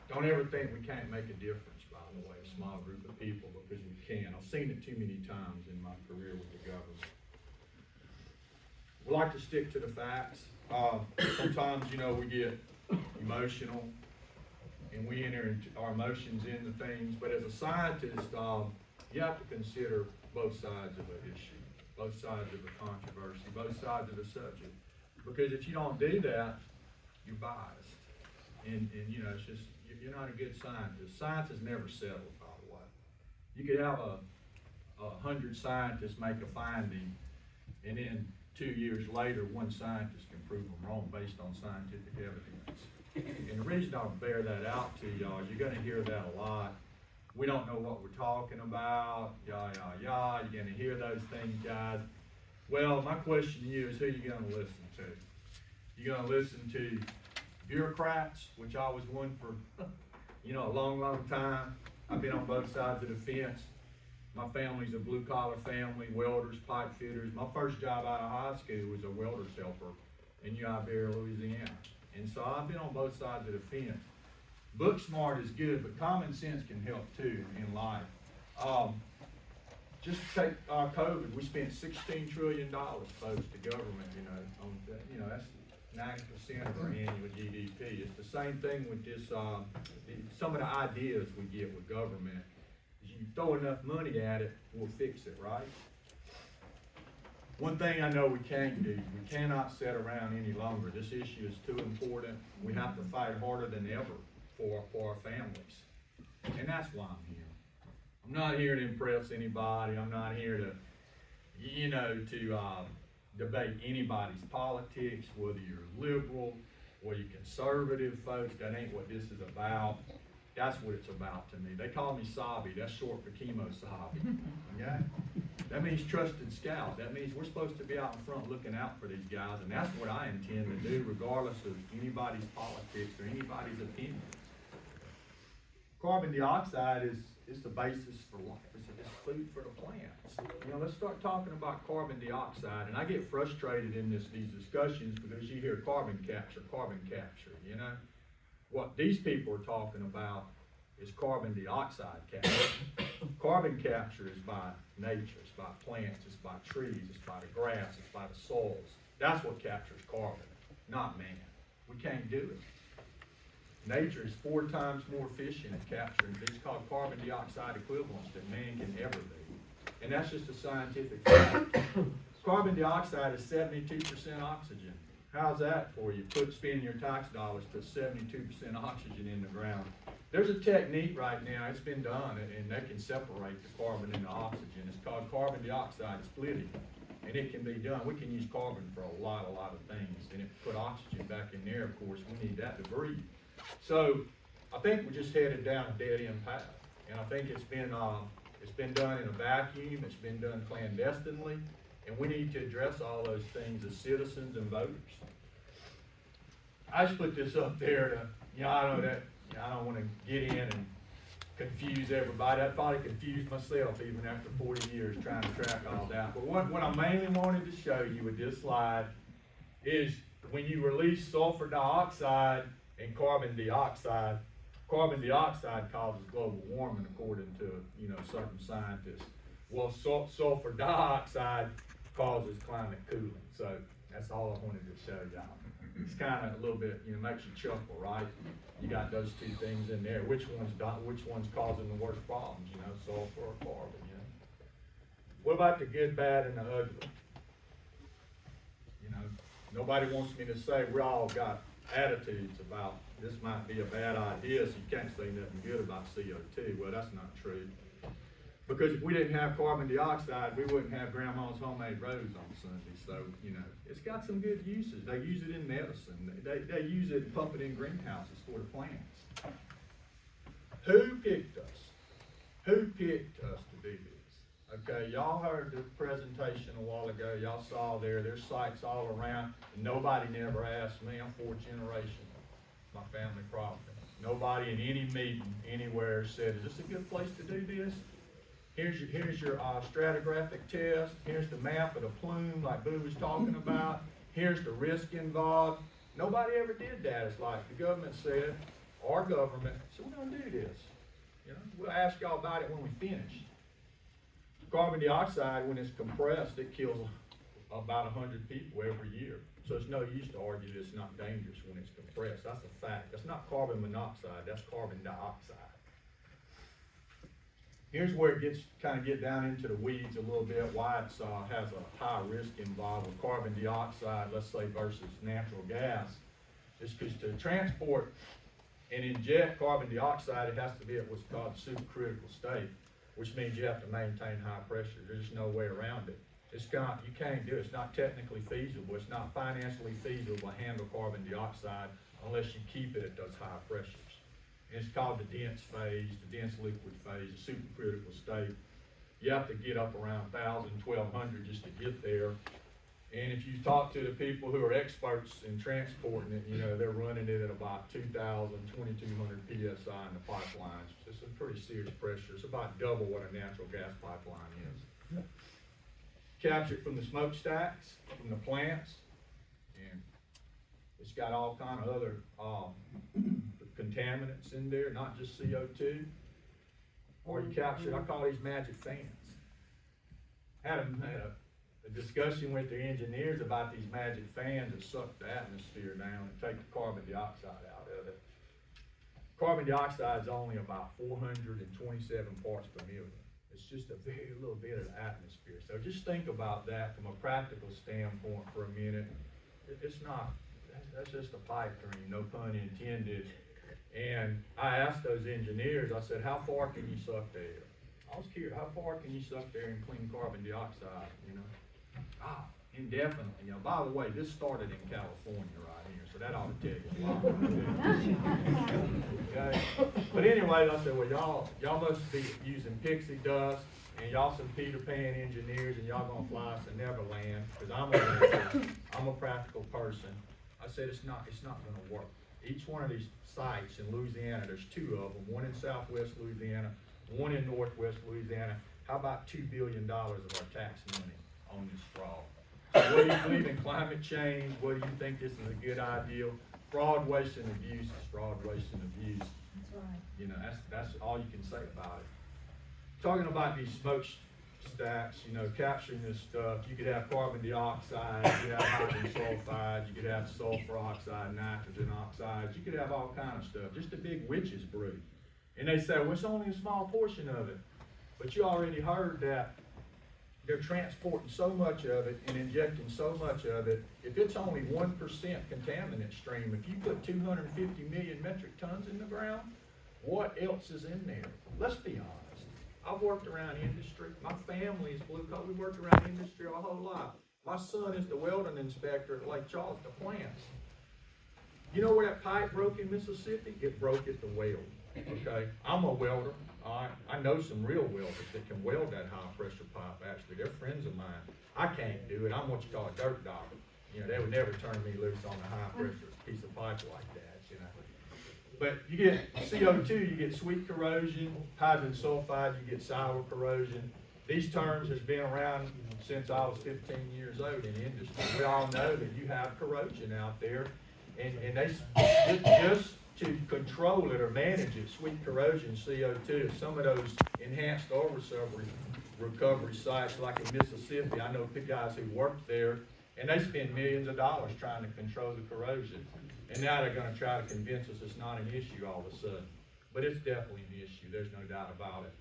Don't ever think we can't make a difference, by the way, a small group of people, because we can. I've seen it too many times in my career with the government. We like to stick to the facts. Sometimes, you know, we get emotional and we enter into our emotions into things, but as a scientist, you have to consider both sides of an issue, both sides of a controversy, both sides of the subject. Because if you don't do that, you're biased. And you know, it's just, you're not a good scientist. Science is never settled, by the way. You could have 100 scientists make a finding, and then 2 years later, one scientist can prove them wrong based on scientific evidence. And the reason I'll bear that out to y'all is you're gonna hear that a lot. We don't know what we're talking about, yah, yah, yah. You're gonna hear those things, guys. Well, my question to you is, who are you gonna listen to? You're gonna listen to bureaucrats, which I was one for, you know, a long, long time. I've been on both sides of the fence. My family's a blue-collar family, welders, pipe fitters. My first job out of high school was a welder's helper in New Iberia, Louisiana. And so I've been on both sides of the fence. Book smart is good, but common sense can help too in life. Just take COVID. We spent $16 trillion, folks, to government, you know, on that. You know, that's 90% of our annual GDP. It's the same thing with this, some of the ideas we get with government. Is you throw enough money at it, we'll fix it, right? One thing I know we can't do, we cannot sit around any longer. This issue is too important. We have to fight harder than ever for our families. And that's why I'm here. I'm not here to impress anybody. I'm not here to, you know, to debate anybody's politics, whether you're liberal, whether you're conservative, folks. That ain't what this is about. That's what it's about to me. They call me Sabi. That's short for chemo Sabi. Okay? That means trusted scout. That means we're supposed to be out in front looking out for these guys, and that's what I intend to do regardless of anybody's politics or anybody's opinion. Carbon dioxide is the basis for life. It's food for the plants. You know, let's start talking about carbon dioxide. And I get frustrated in these discussions because you hear carbon capture, you know. What these people are talking about is carbon dioxide capture. Carbon capture is by nature, it's by plants, it's by trees, it's by the grass, it's by the soils. That's what captures carbon, not man. We can't do it. Nature is 4 times more efficient at capturing these called carbon dioxide equivalents than man can ever be. And that's just a scientific fact. Carbon dioxide is 72% oxygen. How's that for you? Spend your tax dollars to 72% oxygen in the ground. There's a technique right now, it's been done, and they can separate the carbon and the oxygen. It's called carbon dioxide splitting, and it can be done. We can use carbon for a lot of things, and if we put oxygen back in there, of course, we need that to breathe. So I think we're just headed down a dead-end path, and I think it's been done in a vacuum, it's been done clandestinely, and we need to address all those things as citizens and voters. I just put this up there to, you know, I don't want to get in and confuse everybody. I probably confused myself even after 40 years trying to track all that. But what I mainly wanted to show you with this slide is when you release sulfur dioxide and carbon dioxide causes global warming according to, you know, certain scientists. Well, sulfur dioxide causes climate cooling. So that's all I wanted to show y'all. It's kind of a little bit, you know, makes you chuckle, right? You got those 2 things in there. Which one's causing the worst problems, you know, sulfur or carbon, you know? What about the good, bad, and the ugly? You know, nobody wants me to say we all got attitudes about this might be a bad idea, so you can't say nothing good about CO2. Well, that's not true. Because if we didn't have carbon dioxide, we wouldn't have grandma's homemade rose on Sunday. So, you know, it's got some good uses. They use it in medicine. They use it and pump it in greenhouses for the plants. Who picked us? Who picked us to do this? Okay, y'all heard the presentation a while ago. Y'all saw there's sites all around. And nobody never asked me. I'm 4th generation. My family property. Nobody in any meeting anywhere said, is this a good place to do this? Here's your stratigraphic test. Here's the map of the plume like Boo was talking about. Here's the risk involved. Nobody ever did that. It's like the government said, our government, so we're going to do this. You know, we'll ask y'all about it when we finish. Carbon dioxide, when it's compressed, it kills about 100 people every year. So it's no use to argue that it's not dangerous when it's compressed. That's a fact. That's not carbon monoxide. That's carbon dioxide. Here's where it gets get down into the weeds a little bit, why it has a high risk involved with carbon dioxide, let's say, versus natural gas. It's because to transport and inject carbon dioxide, it has to be at what's called the supercritical state, which means you have to maintain high pressure. There's just no way around it. You can't do it. It's not technically feasible. It's not financially feasible to handle carbon dioxide unless you keep it at those high pressures. And it's called the dense phase, the dense liquid phase, the supercritical state. You have to get up around 1,000, 1,200 just to get there. And if you talk to the people who are experts in transporting it, you know, they're running it at about 2,000, 2,200 PSI in the pipelines. It's a pretty serious pressure. It's about double what a natural gas pipeline is. Captured from the smokestacks, from the plants, and it's got all kind of other contaminants in there, not just CO2. Or you capture, I call these magic fans. Had a discussion with the engineers about these magic fans that suck the atmosphere down and take the carbon dioxide out of it. Carbon dioxide is only about 427 parts per million. It's just a very little bit of the atmosphere. So just think about that from a practical standpoint for a minute. It's not, that's just a pipe dream, no pun intended. And I asked those engineers, I said, how far can you suck the air? I was curious, how far can you suck the air and clean carbon dioxide, you know? Indefinitely. You know, by the way, this started in California right here, so that ought to tell you a lot. Okay? But anyway, I said, well, y'all must be using pixie dust and y'all some Peter Pan engineers, and y'all gonna fly us to Neverland, cause I'm a practical person. I said, it's not gonna work. Each one of these sites in Louisiana, there's two of them, one in southwest Louisiana, one in northwest Louisiana. How about $2 billion of our tax money on this fraud? So whether you believe in climate change, whether you think this is a good idea, fraud, waste, and abuse is fraud, waste, and abuse.
That's right.
You know, that's all you can say about it. Talking about these smokestacks, you know, capturing this stuff, you could have carbon dioxide, you could have hydrogen sulfide, you could have sulfur oxide, nitrogen oxides, you could have all kind of stuff, just a big witch's brew. And they say, well, it's only a small portion of it. But you already heard that they're transporting so much of it and injecting so much of it. If it's only 1% contaminant stream, if you put 250 million metric tons in the ground, what else is in there? Let's be honest. I've worked around industry. My family is blue collar. We worked around industry our whole life. My son is the welding inspector at Lake Charles, the plants. You know where that pipe broke in Mississippi? It broke at the weld. Okay, I'm a welder. I know some real welders that can weld that high pressure pipe. Actually, they're friends of mine. I can't do it. I'm what you call a dirt dog. You know, they would never turn me loose on a high pressure piece of pipe like that. You know, but you get CO2, you get sweet corrosion, hydrogen sulfide, you get sour corrosion. These terms has been around since I was 15 years old in industry. We all know that you have corrosion out there, and they just to control it or manage it, sweet corrosion, CO2, some of those enhanced oil recovery sites like in Mississippi, I know guys who worked there, and they spend millions of dollars trying to control the corrosion. And now they're gonna try to convince us it's not an issue all of a sudden. But it's definitely an issue, there's no doubt about it.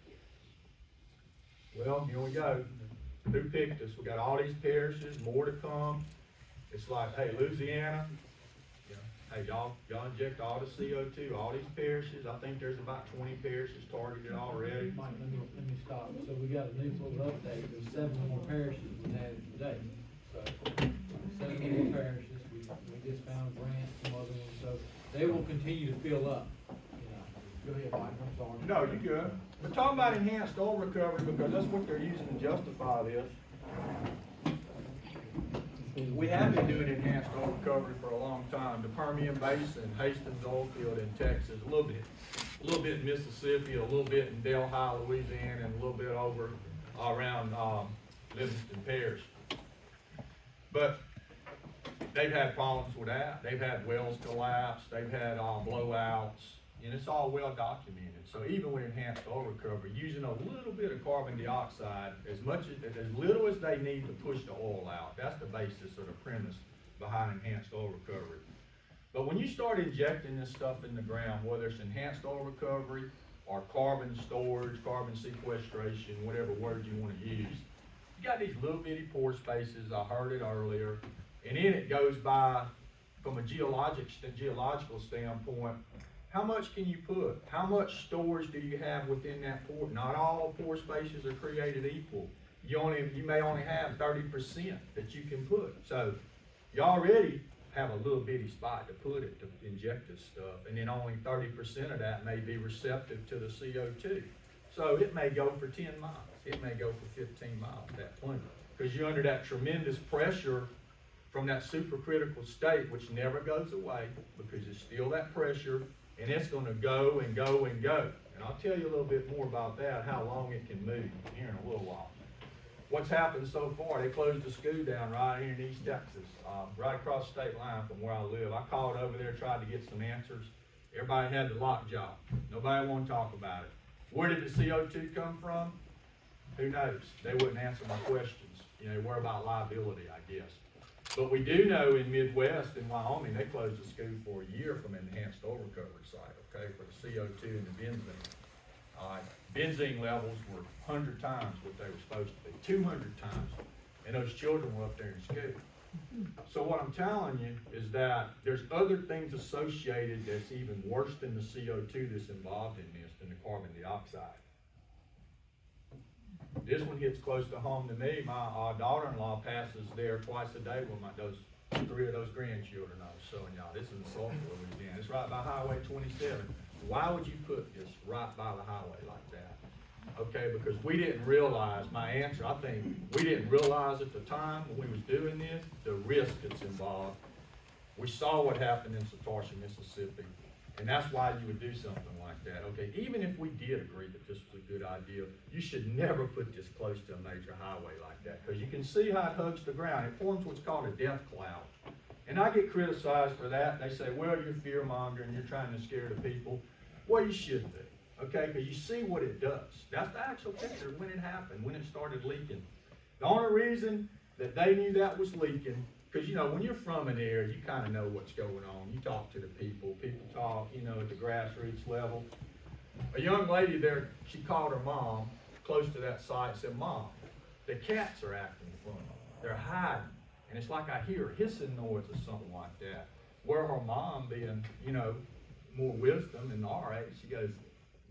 Well, here we go. Who picked us? We got all these parishes, more to come. It's like, hey, Louisiana, hey, y'all inject all the CO2, all these parishes. I think there's about 20 parishes targeted already.
Mike, let me stop. So we got a new little update. There's 7 more parishes than added today. So 7 more parishes. We just found grants, some other ones. So they will continue to fill up. Go ahead, Mike. I'm sorry.
No, you're good. We're talking about enhanced oil recovery because that's what they're using to justify this. We have been doing enhanced oil recovery for a long time. The Permian Basin, Hastings oil field in Texas, a little bit in Mississippi, a little bit in Delhi, Louisiana, and a little bit over around Livingston Parish. But they've had problems with that. They've had wells collapse. They've had blowouts, and it's all well documented. So even with enhanced oil recovery, using a little bit of carbon dioxide, as little as they need to push the oil out. That's the basis or the premise behind enhanced oil recovery. But when you start injecting this stuff in the ground, whether it's enhanced oil recovery or carbon storage, carbon sequestration, whatever word you want to use, you got these little bitty pore spaces. I heard it earlier, and then it goes by from a geological standpoint. How much can you put? How much storage do you have within that pore? Not all pore spaces are created equal. You may only have 30% that you can put. So you already have a little bitty spot to put it, to inject this stuff, and then only 30% of that may be receptive to the CO2. So it may go for 10 miles. It may go for 15 miles, that point. Because you're under that tremendous pressure from that supercritical state, which never goes away, because it's still that pressure. And it's going to go and go and go. And I'll tell you a little bit more about that, how long it can move here in a little while. What's happened so far, they closed the school down right here in East Texas, right across the state line from where I live. I called over there, tried to get some answers. Everybody had the lockjaw. Nobody wanted to talk about it. Where did the CO2 come from? Who knows? They wouldn't answer my questions. You know, they worry about liability, I guess. But we do know in Midwest, in Wyoming, they closed the school for a year from an enhanced oil recovery site, okay, for the CO2 and the benzene. Benzene levels were 100 times what they were supposed to be, 200 times, and those children were up there in school. So what I'm telling you is that there's other things associated that's even worse than the CO2 that's involved in this, than the carbon dioxide. This one hits close to home to me. My daughter-in-law passes there twice a day with those 3 of those grandchildren I was showing y'all. This is in Sulphur, Louisiana. It's right by Highway 27. Why would you put this right by the highway like that? okay, because we didn't realize, my answer, I think, we didn't realize at the time when we was doing this, the risk that's involved. We saw what happened in Satoshi, Mississippi, and that's why you would do something like that, okay? Even if we did agree that this was a good idea, you should never put this close to a major highway like that, because you can see how it hugs the ground. It forms what's called a death cloud. And I get criticized for that. They say, well, you're fear-mongering, you're trying to scare the people. Well, you should be, okay? Because you see what it does. That's the actual picture when it happened, when it started leaking. The only reason that they knew that was leaking, because, you know, when you're from an area, you kind of know what's going on. You talk to the people. People talk, you know, at the grassroots level. A young lady there, she called her mom close to that site and said, Mom, the cats are acting funny. They're hiding. And it's like I hear a hissing noise or something like that. Where her mom being, you know, more wisdom and all right, she goes,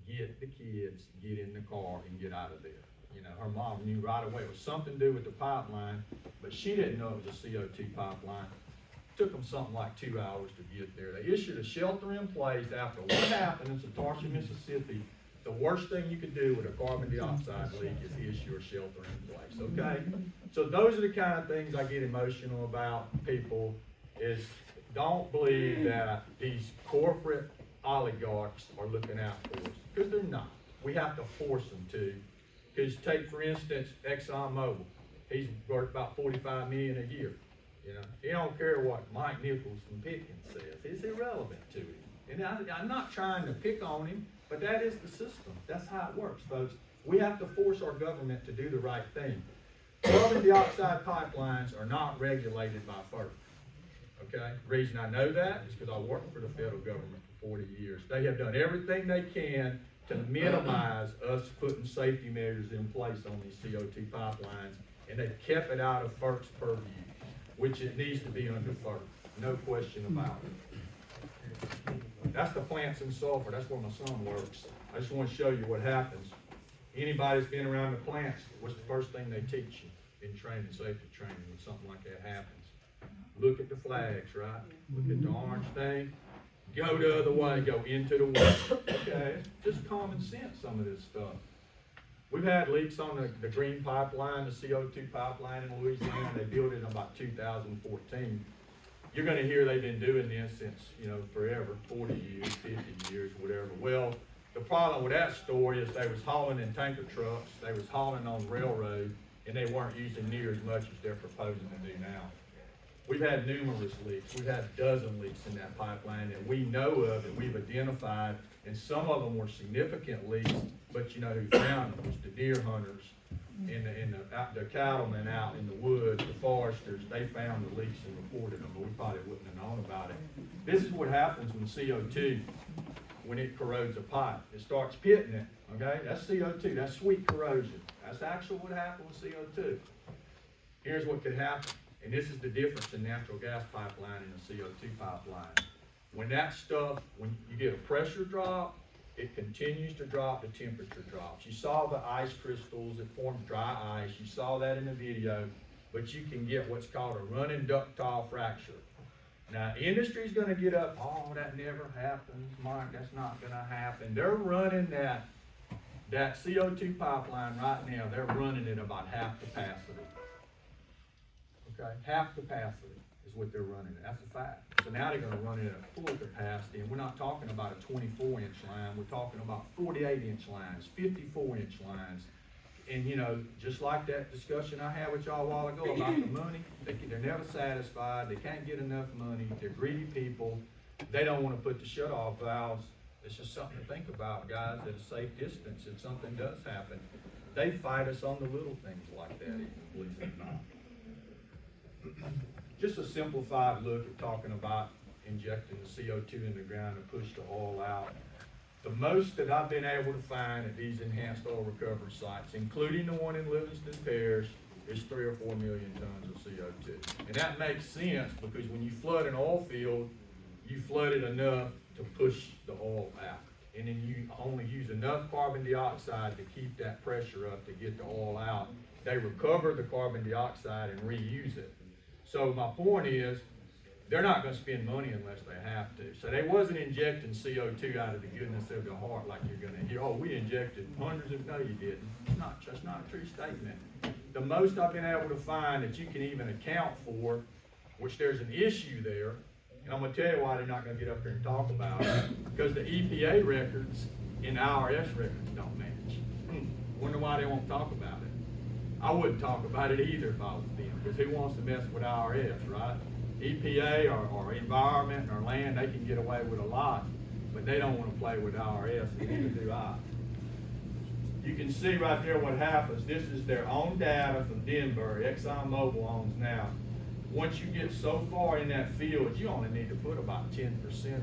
get the kids, get in the car and get out of there. You know, her mom knew right away it was something to do with the pipeline, but she didn't know it was a CO2 pipeline. It took them something like 2 hours to get there. They issued a shelter in place after what happened in Satoshi, Mississippi. The worst thing you could do with a carbon dioxide leak is issue a shelter in place, okay? So those are the kind of things I get emotional about, people, is don't believe that these corporate oligarchs are looking out for us, because they're not. We have to force them to. Because take, for instance, ExxonMobil. He's worth about $45 million a year. You know, he don't care what Mike Nichols from Pickens says. It's irrelevant to him. And I'm not trying to pick on him, but that is the system. That's how it works, folks. We have to force our government to do the right thing. Carbon dioxide pipelines are not regulated by FERC. Okay? The reason I know that is because I worked for the federal government for 40 years. They have done everything they can to minimize us putting safety measures in place on these CO2 pipelines, and they've kept it out of FERC's purview, which it needs to be under FERC. No question about it. That's the plants and sulfur. That's where my son works. I just want to show you what happens. Anybody that's been around the plants, what's the first thing they teach you in training, safety training, when something like that happens? Look at the flags, right? Look at the orange thing. Go the other way, go into the water. Okay, it's just common sense, some of this stuff. We've had leaks on the green pipeline, the CO2 pipeline in Louisiana. They built it in about 2014. You're going to hear they've been doing this since, you know, forever, 40 years, 50 years, whatever. Well, the problem with that story is they was hauling in tanker trucks, they was hauling on railroad, and they weren't using near as much as they're proposing to do now. We've had numerous leaks. We've had a dozen leaks in that pipeline that we know of, that we've identified, and some of them were significant leaks, but you know who found them? It was the deer hunters and the cattlemen out in the woods, the foresters. They found the leaks and reported them, but we probably wouldn't have known about it. This is what happens when CO2, when it corrodes a pipe. It starts pitting it, okay? That's CO2, that's sweet corrosion. That's actually what happened with CO2. Here's what could happen. And this is the difference in natural gas pipeline and a CO2 pipeline. When that stuff, when you get a pressure drop, it continues to drop, the temperature drops. You saw the ice crystals, it forms dry ice. You saw that in the video, but you can get what's called a running ductile fracture. Now, industry's gonna get up, oh, that never happens, Mark, that's not gonna happen. They're running that CO2 pipeline right now, they're running it about half capacity. Okay, half capacity is what they're running. That's a fact. So now they're going to run it at full capacity, and we're not talking about a 24-inch line. We're talking about 48-inch lines, 54-inch lines. And, you know, just like that discussion I had with y'all a while ago about the money, they're never satisfied. They can't get enough money. They're greedy people. They don't want to put the shut-off valves. It's just something to think about, guys, at a safe distance if something does happen. They fight us on the little things like that, even, believe it or not. Just a simplified look at talking about injecting the CO2 in the ground to push the oil out. The most that I've been able to find at these enhanced oil recovery sites, including the one in Livingston Parish, is 3 or 4 million tons of CO2. And that makes sense because when you flood an oil field, you flood it enough to push the oil out. And then you only use enough carbon dioxide to keep that pressure up to get the oil out. They recover the carbon dioxide and reuse it. So my point is, they're not gonna spend money unless they have to. So they wasn't injecting CO2 out of the goodness of their heart like you're gonna hear, oh, we injected hundreds of, no, you didn't. That's not a true statement. The most I've been able to find that you can even account for, which there's an issue there, and I'm gonna tell you why they're not gonna get up here and talk about it, because the EPA records and the IRS records don't match. Wonder why they won't talk about it. I wouldn't talk about it either if I was them, because who wants to mess with IRS, right? EPA or environment or land, they can get away with a lot, but they don't want to play with IRS, and neither do I. You can see right there what happens. This is their own data from Denver. ExxonMobil owns now. Once you get so far in that field, you only need to put about 10%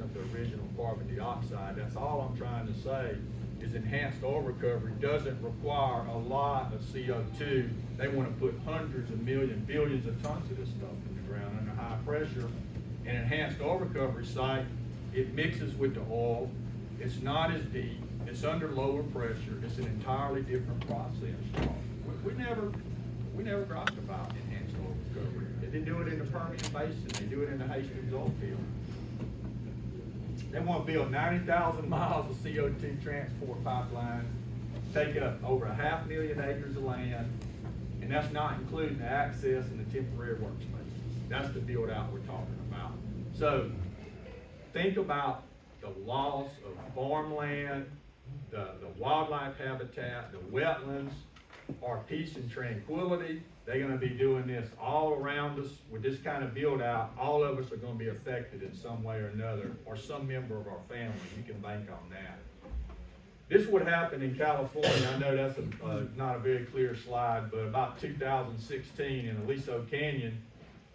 of the original carbon dioxide. That's all I'm trying to say, is enhanced oil recovery doesn't require a lot of CO2. They want to put hundreds of millions, billions of tons of this stuff in the ground under high pressure. An enhanced oil recovery site, it mixes with the oil. It's not as deep. It's under lower pressure. It's an entirely different process. We never talked about enhanced oil recovery. They didn't do it in the Permian Basin. They do it in the Hastings oil field. They want to build 90,000 miles of CO2 transport pipeline, take up over 500,000 acres of land, and that's not including the access and the temporary workspaces. That's the build out we're talking about. So think about the loss of farmland, the wildlife habitat, the wetlands, our peace and tranquility. They're going to be doing this all around us with this kind of build out. All of us are going to be affected in some way or another, or some member of our family. You can bank on that. This would happen in California. I know that's not a very clear slide, but about 2016 in Aliso Canyon,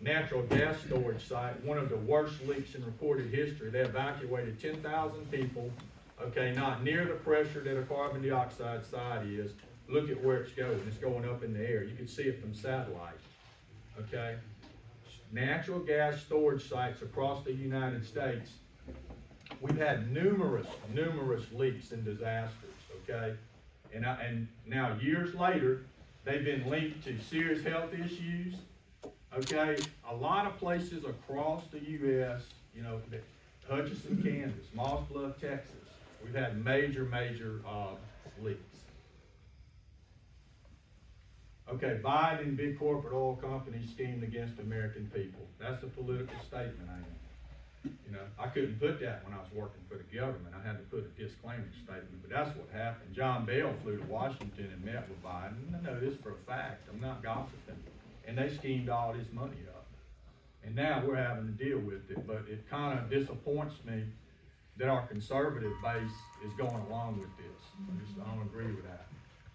natural gas storage site, one of the worst leaks in recorded history. They evacuated 10,000 people, okay, not near the pressure that a carbon dioxide site is. Look at where it's going. It's going up in the air. You can see it from satellite, okay? Natural gas storage sites across the United States. We've had numerous leaks and disasters, okay? And now years later, they've been linked to serious health issues, okay? A lot of places across the U.S., you know, Hutchinson, Kansas, Moss Bluff, Texas, we've had major leaks. Okay, Biden and big corporate oil companies schemed against American people. That's a political statement, ain't it? You know, I couldn't put that when I was working for the government. I had to put a disclaimer statement, but that's what happened. John Bell flew to Washington and met with Biden. I know this for a fact. I'm not gossiping. And they schemed all this money up. And now we're having to deal with it, but it kind of disappoints me that our conservative base is going along with this. I don't agree with that.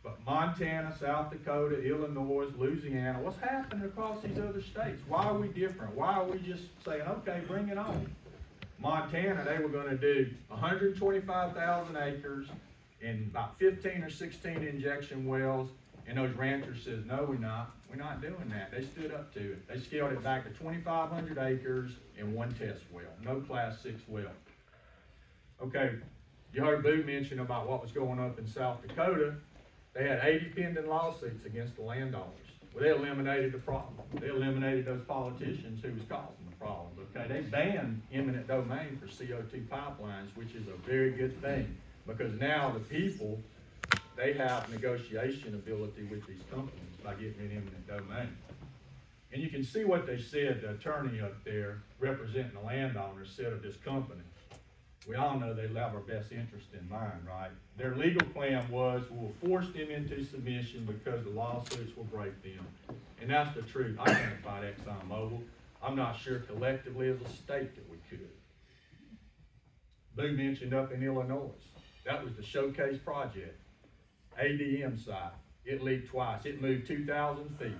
But Montana, South Dakota, Illinois, Louisiana, what's happening across these other states? Why are we different? Why are we just saying, okay, bring it on? Montana, they were gonna do 125,000 acres and about 15 or 16 injection wells, and those ranchers says, no, we're not doing that. They stood up to it. They scaled it back to 2,500 acres and one test well, no class 6 well. Okay, you heard Boo mention about what was going up in South Dakota. They had 80 pending lawsuits against the landowners. Well, they eliminated the problem. They eliminated those politicians who was causing the problem. Okay, they banned eminent domain for CO2 pipelines, which is a very good thing, because now the people, they have negotiation ability with these companies by getting rid of eminent domain. And you can see what they said, the attorney up there representing the landowners said of this company. We all know they have our best interest in mind, right? Their legal plan was, we'll force them into submission because the lawsuits will break them. And that's the truth. I can't fight ExxonMobil. I'm not sure collectively as a state that we could. Boo mentioned up in Illinois. That was the Showcase project. ADM site. It leaked twice. It moved 2,000 feet.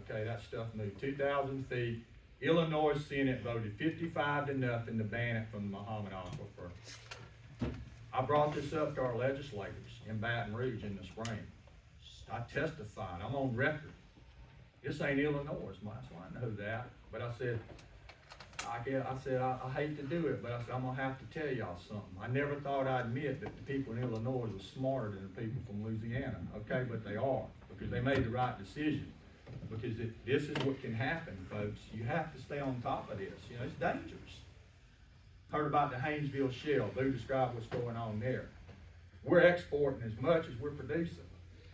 Okay, that stuff moved 2,000 feet. Illinois Senate voted 55-0 to ban it from the Muhammad Aquifer. I brought this up to our legislators in Baton Rouge in the spring. I testified, I'm on record. This ain't Illinois, so I know that. But I said, I hate to do it, but I said, I'm gonna have to tell y'all something. I never thought I'd admit that the people in Illinois were smarter than the people from Louisiana, okay, but they are, because they made the right decision.
Because this is what can happen, folks. You have to stay on top of this. You know, it's dangerous. Heard about the Haynesville Shale. Lou described what's going on there. We're exporting as much as we're producing.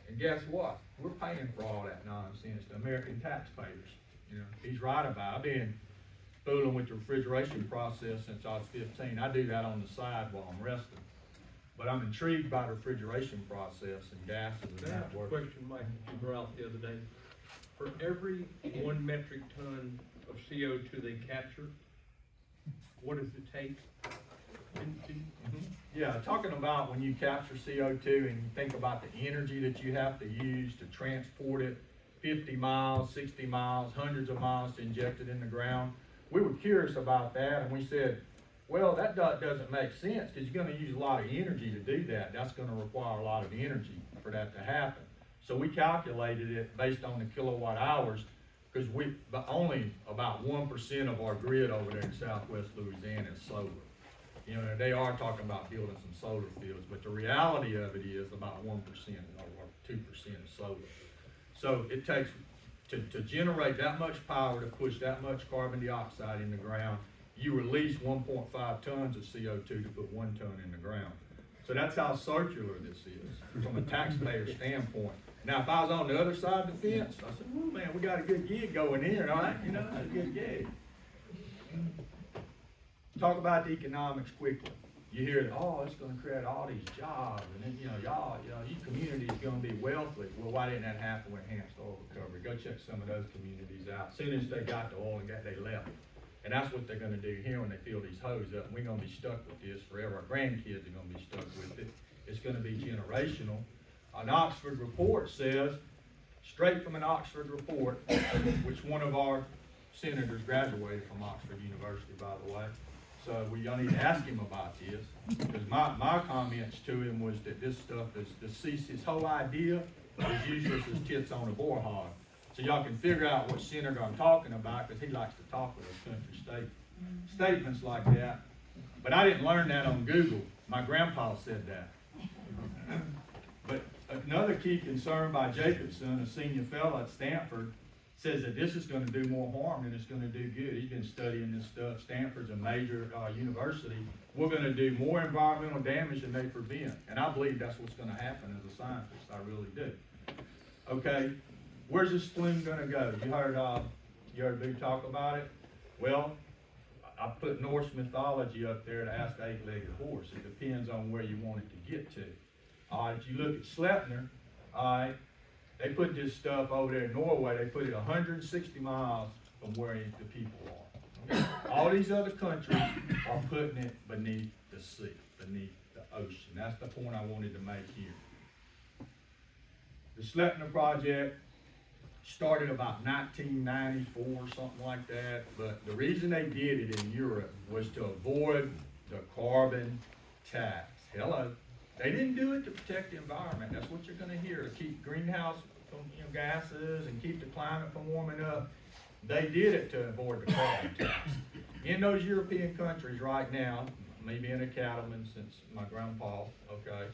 And guess what? We're paying for all that nonsense, the American taxpayers. You know, he's right about it. I've been fooling with the refrigeration process since I was 15. I do that on the side while I'm resting. But I'm intrigued by the refrigeration process and gases and
Can I
that
ask a
work.
question, Mike, that you brought up the other day? For every 1 metric ton of CO2 they capture, what does it take?
Yeah, talking about when you capture CO2 and you think about the energy that you have to use to transport it 50 miles, 60 miles, hundreds of miles to inject it in the ground. We were curious about that and we said, well, that doesn't make sense because you're going to use a lot of energy to do that. That's going to require a lot of energy for that to happen. So we calculated it based on the kilowatt hours because only about 1% of our grid over there in southwest Louisiana is solar. You know, they are talking about building some solar fields, but the reality of it is about 1% or 2% is solar. So it takes, to generate that much power, to push that much carbon dioxide in the ground, you release 1.5 tons of CO2 to put 1 ton in the ground. So that's how circular this is from a taxpayer standpoint. Now, if I was on the other side of the fence, I said, oh man, we got a good gig going here, all right? You know, that's a good gig. Talk about the economics quickly. You hear that, oh, it's gonna create all these jobs, and then, your community is gonna be wealthy. Well, why didn't that happen with enhanced oil recovery? Go check some of those communities out. As soon as they got the oil and they left. And that's what they're gonna do here when they fill these hoses up. And we're gonna be stuck with this forever. Our grandkids are gonna be stuck with it. It's gonna be generational. An Oxford report says, straight from an Oxford report, which one of our senators graduated from Oxford University, by the way. So y'all need to ask him about this, because my comments to him was that this stuff his whole idea is useless as tits on a boar hog. So y'all can figure out what senator I'm talking about, because he likes to talk with those country statements like that. But I didn't learn that on Google. My grandpa said that. But another key concern by Jacobson, a senior fellow at Stanford, says that this is going to do more harm than it's going to do good. He's been studying this stuff. Stanford's a major university. We're going to do more environmental damage than they prevent. And I believe that's what's going to happen as a scientist. I really do. Okay, where's this plume going to go? You heard Boo talk about it? Well, I put Norse mythology up there to ask the 8-legged horse. It depends on where you want it to get to. All right, if you look at Sleipnir, all right, they put this stuff over there in Norway, they put it 160 miles from where the people are. Okay? All these other countries are putting it beneath the sea, beneath the ocean. That's the point I wanted to make here. The Sleipnir project started about 1994, something like that, but the reason they did it in Europe was to avoid the carbon tax. Hello. They didn't do it to protect the environment. That's what you're going to hear, to keep greenhouse gases and keep the climate from warming up. They did it to avoid the carbon tax. In those European countries right now, me being a cattleman since my grandpa, okay,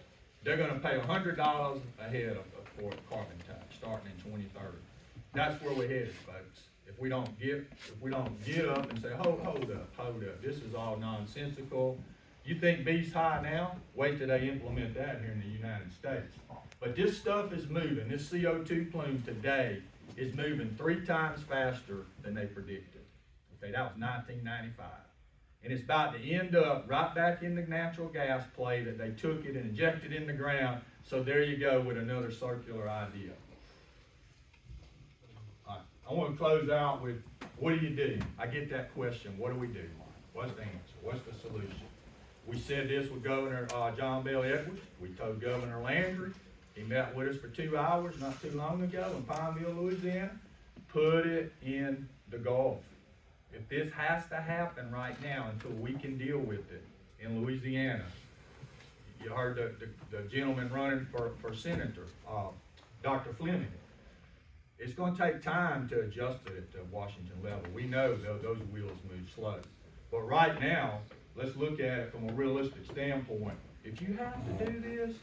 they're going to pay $100 a head for a carbon tax starting in 2030. That's where we're headed, folks. If we don't get up and say, hold up, this is all nonsensical. You think beef's high now? Wait till they implement that here in the United States. But this stuff is moving. This CO2 plume today is moving 3 times faster than they predicted. Okay, that was 1995. And it's about to end up right back in the natural gas play that they took it and injected in the ground. So there you go with another circular idea. All right, I want to close out with, what do you do? I get that question, what do we do? What's the answer? What's the solution? We said this with Governor John Bell Edwards. We told Governor Landry. He met with us for 2 hours not too long ago in Pineville, Louisiana. Put it in the Gulf. If this has to happen right now until we can deal with it in Louisiana, you heard the gentleman running for senator, Dr. Fleming. It's going to take time to adjust it at the Washington level. We know those wheels move slow. But right now, let's look at it from a realistic standpoint. If you have to do this,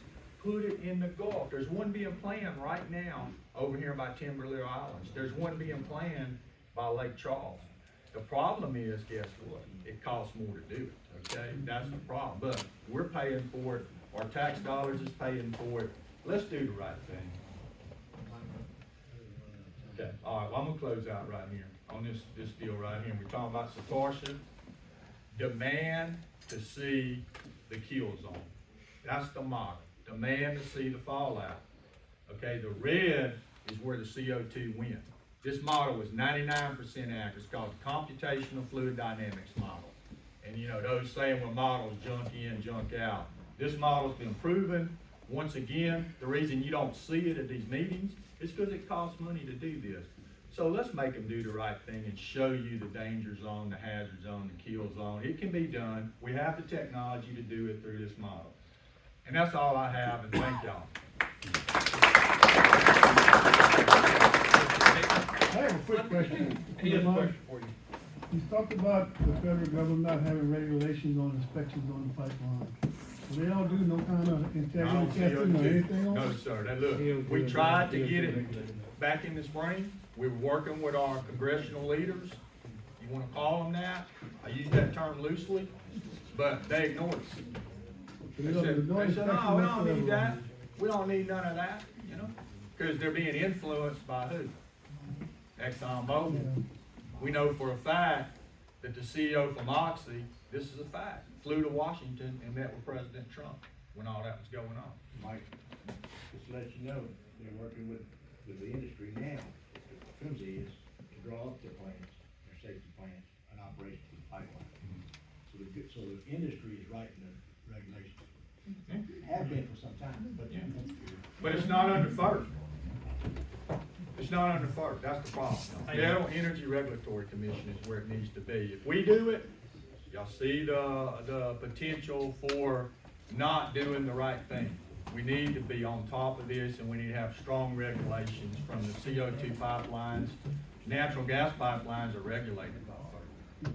put it in the Gulf. There's one being planned right now over here by Timberlake Islands. There's one being planned by Lake Charles. The problem is, guess what? It costs more to do it, okay? That's the problem, but we're paying for it. Our tax dollars is paying for it. Let's do the right thing. Okay, all right, well, I'm gonna close out right here on this deal right here. We're talking about Satarsha. Demand to see the kill zone. That's the model. Demand to see the fallout. Okay, the red is where the CO2 went. This model was 99% accurate. It's called the computational fluid dynamics model. And you know, those saying, well, models junk in, junk out. This model's been proven. Once again, the reason you don't see it at these meetings is because it costs money to do this. So let's make them do the right thing and show you the danger zone, the hazard zone, the kill zone. It can be done. We have the technology to do it through this model. And that's all I have, and thank y'all.
I have a quick question.
He has a question for you.
You talked about the federal government not having regulations on inspections on the pipeline. Do they all do no kind of integrity testing or anything on
No,
it?
sir. Now, look, we tried to get it back in the spring. We were working with our congressional leaders. You wanna call them that? I use that term loosely, but they ignored us. They said, no, we don't need that. We don't need none of that, you know? Because they're being influenced by who? ExxonMobil. We know for a fact that the CEO from Oxy, this is a fact, flew to Washington and met with President Trump when all that was going on.
Mike, just to let you know, they're working with the industry now, the PHMSA is, to draw up their plans, their safety plans, and operation of the pipeline. So the industry is writing the regulations. Have been for some time,
But it's not under FERC. It's not under FERC, that's the problem. Federal Energy Regulatory Commission is where it needs to be. If we do it, y'all see the potential for not doing the right thing. We need to be on top of this, and we need to have strong regulations from the CO2 pipelines. Natural gas pipelines are regulated by FERC.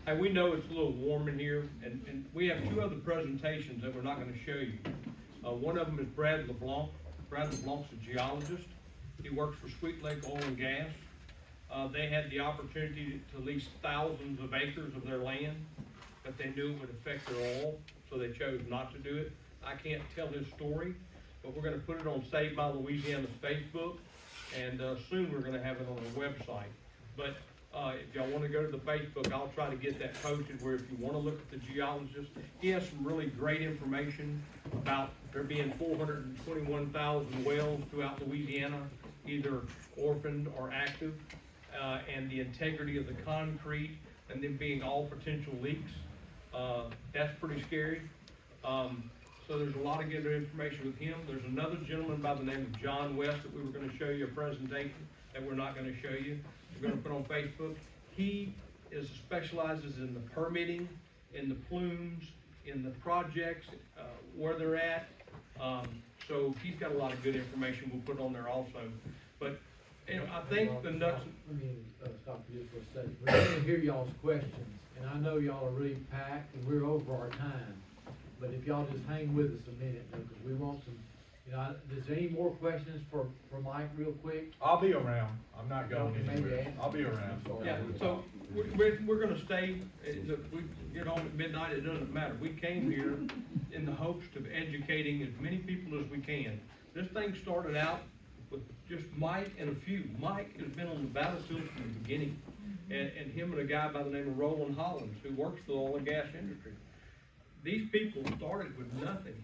And we know it's a little warm in here, and we have two other presentations that we're not gonna show you. One of them is Brad LeBlanc. Brad LeBlanc's a geologist. He works for Sweet Lake Oil and Gas. They had the opportunity to lease thousands of acres of their land, but they knew it would affect their oil, so they chose not to do it. I can't tell his story, but we're gonna put it on Saved by Louisiana's Facebook, and soon we're gonna have it on our website. But if y'all wanna go to the Facebook, I'll try to get that posted where if you wanna look at the geologist, he has some really great information about there being 421,000 wells throughout Louisiana, either orphaned or active, and the integrity of the concrete, and them being all potential leaks. That's pretty scary. So there's a lot of good information with him. There's another gentleman by the name of John West that we were gonna show you a presentation that we're not gonna show you. We're gonna put on Facebook. He specializes in the permitting, in the plumes, in the projects, where they're at. So he's got a lot of good information we'll put on there also. But anyway, I think the nuts.
Let me stop you for a second. We're gonna hear y'all's questions, and I know y'all are really packed, and we're over our time. But if y'all just hang with us a minute, because we want some, you know, is there any more questions for Mike real quick?
I'll be around. I'm not going
Okay, maybe
anywhere.
Ann.
I'll be around.
Yeah, so we're gonna stay, we get home at midnight, it doesn't matter. We came here in the hopes of educating as many people as we can. This thing started out with just Mike and a few. Mike has been on the battlefield from the beginning. And him and a guy by the name of Roland Hollins, who works for the oil and gas industry. These people started with nothing.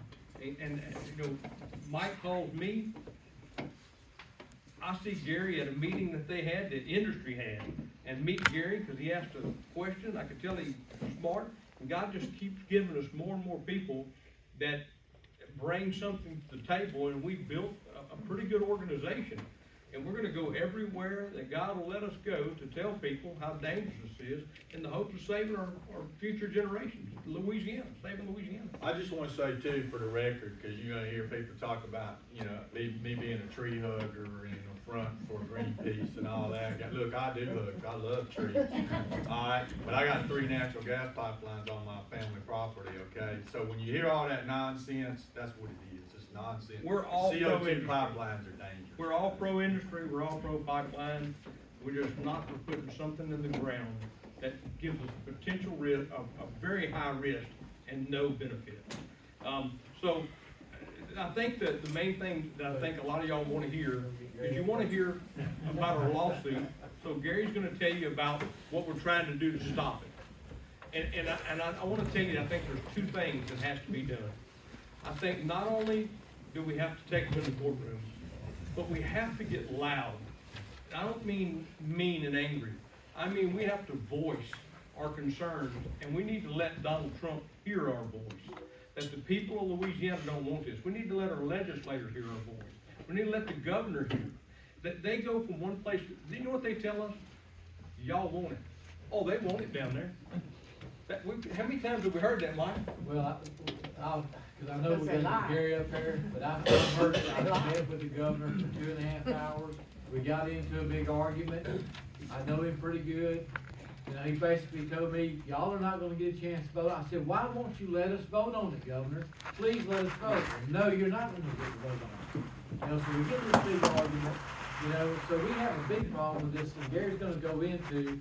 And you know, Mike calls me. I see Gary at a meeting that they had, that industry had, and meet Gary because he asked a question. I could tell he's smart, and God just keeps giving us more and more people that bring something to the table, and we built a pretty good organization. And we're gonna go everywhere that God will let us go to tell people how dangerous this is in the hope of saving our future generations. Louisiana, saving Louisiana.
I just want to say too, for the record, because you're gonna hear people talk about, you know, me being a tree hugger in the front for Greenpeace and all that. Look, I do hug. I love trees. All right, but I got 3 natural gas pipelines on my family property. Okay, so when you hear all that nonsense, that's what it is. It's nonsense.
We're all
CO2
pro-industry.
pipelines are dangerous.
We're all pro-industry, we're all pro-pipeline, we're just not for putting something in the ground that gives us a potential risk, a very high risk and no benefit. So, I think that the main thing that I think a lot of y'all wanna hear is you wanna hear about our lawsuit. So Gary's gonna tell you about what we're trying to do to stop it. And I wanna tell you, I think there's two things that has to be done. I think not only do we have to take them to the courtroom, but we have to get loud. I don't mean mean and angry. I mean, we have to voice our concerns, and we need to let Donald Trump hear our voice. That the people of Louisiana don't want this. We need to let our legislators hear our voice. We need to let the governor hear. That they go from one place, do you know what they tell us? Y'all want it. Oh, they want it down there. How many times have we heard that, Mike?
Well, cause I know we're gonna get Gary up here, but I've heard, I met with the governor for 2.5 hours. We got into a big argument. I know him pretty good. You know, he basically told me, y'all are not gonna get a chance to vote. I said, why won't you let us vote on it, Governor? Please let us vote. No, you're not gonna get to vote on it. You know, so we get this big argument, you know, so we have a big problem with this, and Gary's gonna go into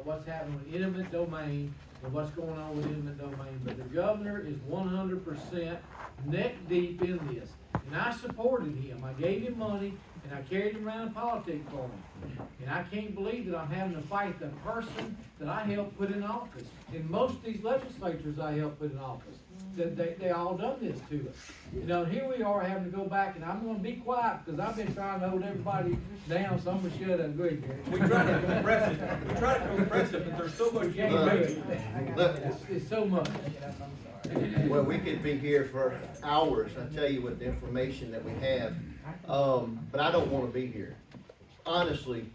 what's happening with eminent domain and what's going on with eminent domain. But the governor is 100% neck deep in this. And I supported him. I gave him money, and I carried him around in politics for him. And I can't believe that I'm having to fight the person that I helped put in office. And most of these legislatures I helped put in office, that they all done this to us. You know, here we are having to go back, and I'm gonna be quiet, because I've been trying to hold everybody down, so I'm gonna shut up. Go ahead, Gary.
We try to compress it, but there's so much.
It's so much.
Well, we could be here for hours, I tell you, with the information that we have, but I don't wanna be here. Honestly,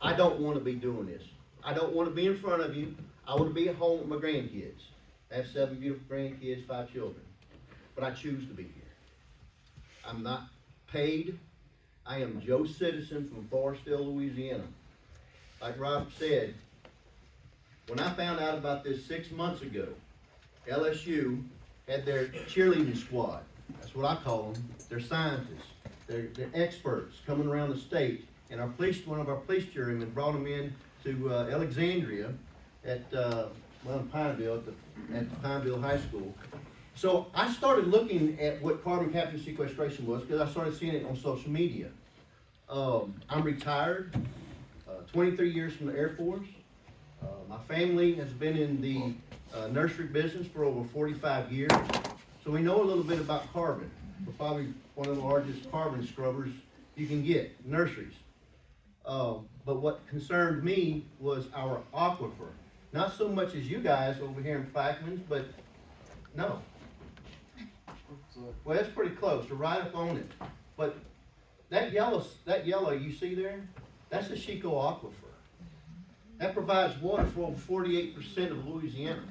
I don't wanna be doing this. I don't wanna be in front of you. I wanna be at home with my grandkids. I have 7 beautiful grandkids, 5 children, but I choose to be here. I'm not paid. I am Joe Citizen from Forestville, Louisiana. Like Rob said, when I found out about this 6 months ago, LSU had their cheerleading squad. That's what I call them. They're scientists. They're experts coming around the state. And one of our police jurymen brought them in to Alexandria at Pineville, at Pineville High School. So I started looking at what carbon capture and sequestration was, because I started seeing it on social media. I'm retired, 23 years from the Air Force. My family has been in the nursery business for over 45 years. So we know a little bit about carbon. We're probably one of the largest carbon scrubbers you can get, nurseries. But what concerned me was our aquifer. Not so much as you guys over here in Plaquemine, but no. Well, that's pretty close. We're right up on it. But that yellow you see there, that's the Chico aquifer. That provides water for over 48% of Louisiana.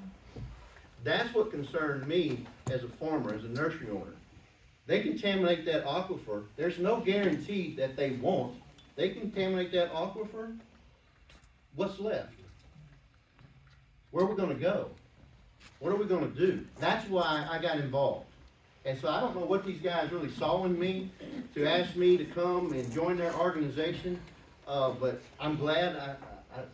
That's what concerned me as a farmer, as a nursery owner. They contaminate that aquifer. There's no guarantee that they won't. They contaminate that aquifer. What's left? Where are we going to go? What are we going to do? That's why I got involved. And so I don't know what these guys really saw in me to ask me to come and join their organization, but I'm glad I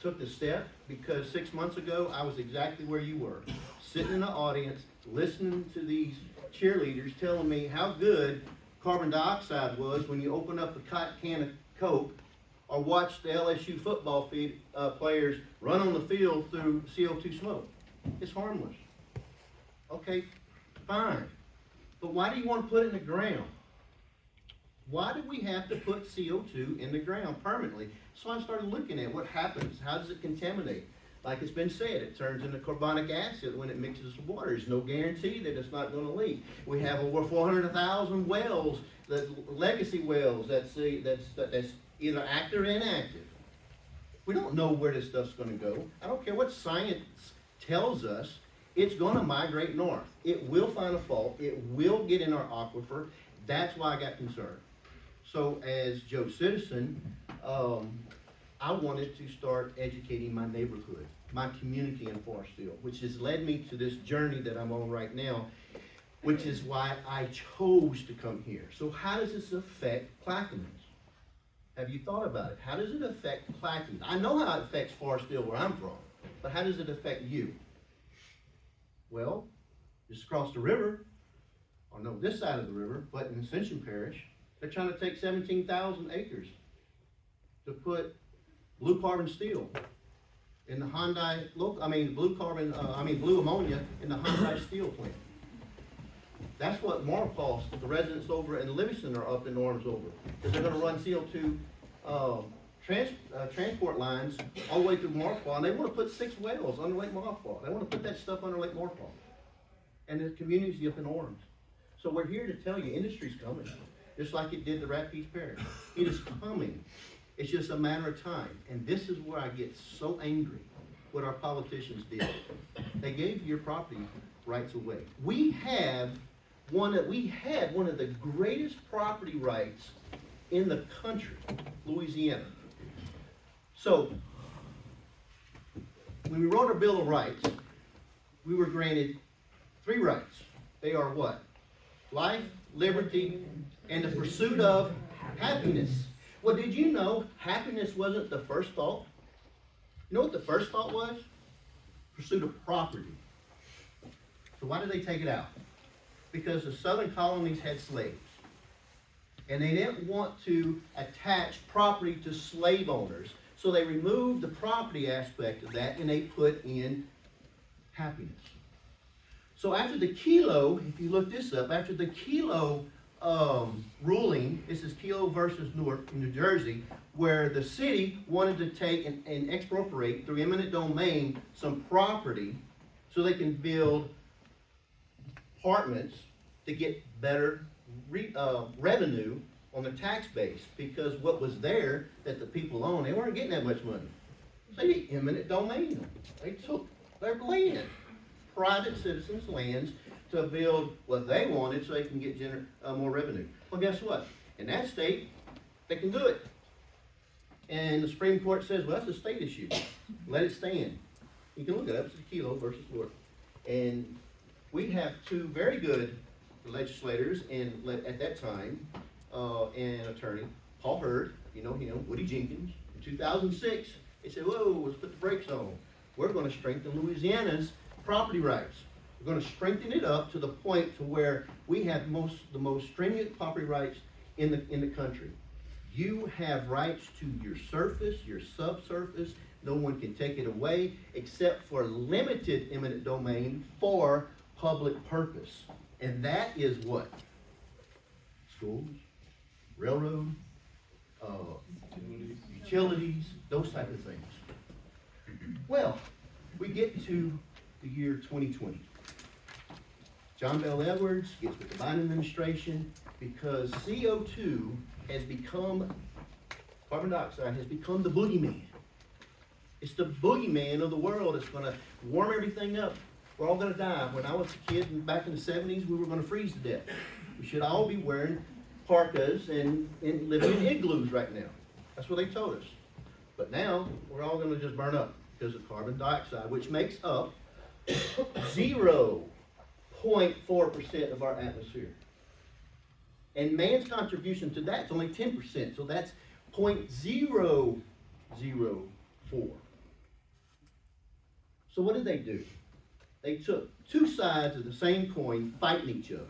took the step, because 6 months ago I was exactly where you were, sitting in the audience, listening to these cheerleaders telling me how good carbon dioxide was when you open up a can of Coke, or watch the LSU football players run on the field through CO2 smoke. It's harmless. Okay, fine. But why do you want to put it in the ground? Why do we have to put CO2 in the ground permanently? So I started looking at what happens. How does it contaminate? Like it's been said, it turns into carbonic acid when it mixes with water. There's no guarantee that it's not going to leak. We have over 400,000 wells, legacy wells, that's either active or inactive. We don't know where this stuff's going to go. I don't care what science tells us. It's going to migrate north. It will find a fault. It will get in our aquifer. That's why I got concerned. So as Joe Citizen, I wanted to start educating my neighborhood, my community in Forestville, which has led me to this journey that I'm on right now. which is why I chose to come here. So how does this affect Plaquemines? Have you thought about it? How does it affect Plaquemines? I know how it affects Forest Hill, where I'm from, but how does it affect you? Well, just across the river, or no, this side of the river, but in Ascension Parish, they're trying to take 17,000 acres to put blue carbon steel in the Hyundai, blue ammonia in the Hyundai steel plant. That's what Marpos, the residents over in Livingston, are up in arms over, because they're going to run CO2 transport lines all the way through Marpos, and they want to put 6 wells under Lake Marpos. They want to put that stuff under Lake Marpos, and the community's up in arms. So we're here to tell you, industry's coming, just like it did the Rapides Parish. It is coming. It's just a matter of time. And this is where I get so angry, what our politicians did. They gave your property rights away. We had one of the greatest property rights in the country, Louisiana. So, when we wrote our Bill of Rights, we were granted 3 rights. They are what? Life, liberty, and the pursuit of happiness. Well, did you know happiness wasn't the first thought? You know what the first thought was? Pursuit of property. So why did they take it out? Because the southern colonies had slaves. And they didn't want to attach property to slave owners. So they removed the property aspect of that and they put in happiness. So after the Kelo, if you look this up, after the Kelo ruling, this is Kelo versus Newark in New Jersey, where the city wanted to take and expropriate through eminent domain some property so they can build apartments to get better revenue on the tax base, because what was there that the people owned, they weren't getting that much money. They eminent domain them. They took their land, private citizens' lands, to build what they wanted so they can get more revenue. Well, guess what? In that state, they can do it. And the Supreme Court says, well, that's a state issue. Let it stand. You can look it up. It's Kelo versus Newark. And we have 2 very good legislators at that time, and an attorney, Paul Hurd, you know him, Woody Jenkins. In 2006, they said, whoa, let's put the brakes on. We're going to strengthen Louisiana's property rights. We're going to strengthen it up to the point to where we have the most stringent property rights in the country. You have rights to your surface, your subsurface. No one can take it away except for limited eminent domain for public purpose. And that is what? Schools, railroad, utilities, those type of things. Well, we get to the year 2020. John Bell Edwards gets with the Biden administration because CO2 has become, carbon dioxide has become the boogeyman. It's the boogeyman of the world. It's going to warm everything up. We're all going to die. When I was a kid back in the 70s, we were going to freeze to death. We should all be wearing parkas and living in igloos right now. That's what they told us. But now, we're all going to just burn up because of carbon dioxide, which makes up 0.4% of our atmosphere. And man's contribution to that is only 10%, so that's 0.004. So what did they do? They took 2 sides of the same coin fighting each other.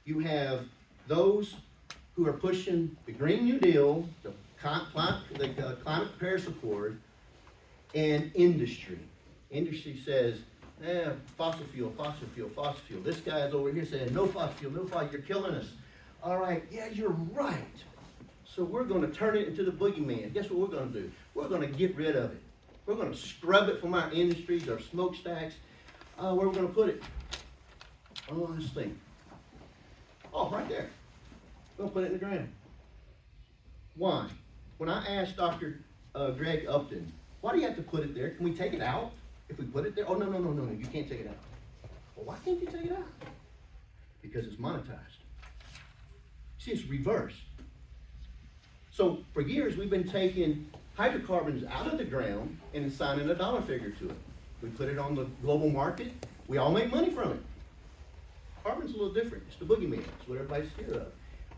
You have those who are pushing the Green New Deal, the Climate Paris Accord, and industry. Industry says, fossil fuel, fossil fuel, fossil fuel. This guy's over here saying, no fossil fuel, no fossil, you're killing us. All right, yeah, you're right. So we're going to turn it into the boogeyman. Guess what we're going to do? We're going to get rid of it. We're going to scrub it from our industries, our smokestacks. Where we're going to put it? Oh, this thing. Oh, right there. We're going to put it in the ground. Why? When I asked Dr. Greg Upton, why do you have to put it there? Can we take it out if we put it there? Oh, no, you can't take it out. Well, why can't you take it out? Because it's monetized. See, it's reversed. So for years, we've been taking hydrocarbons out of the ground and assigning a dollar figure to it. We put it on the global market. We all make money from it. Carbon's a little different. It's the boogeyman. It's what everybody's scared of.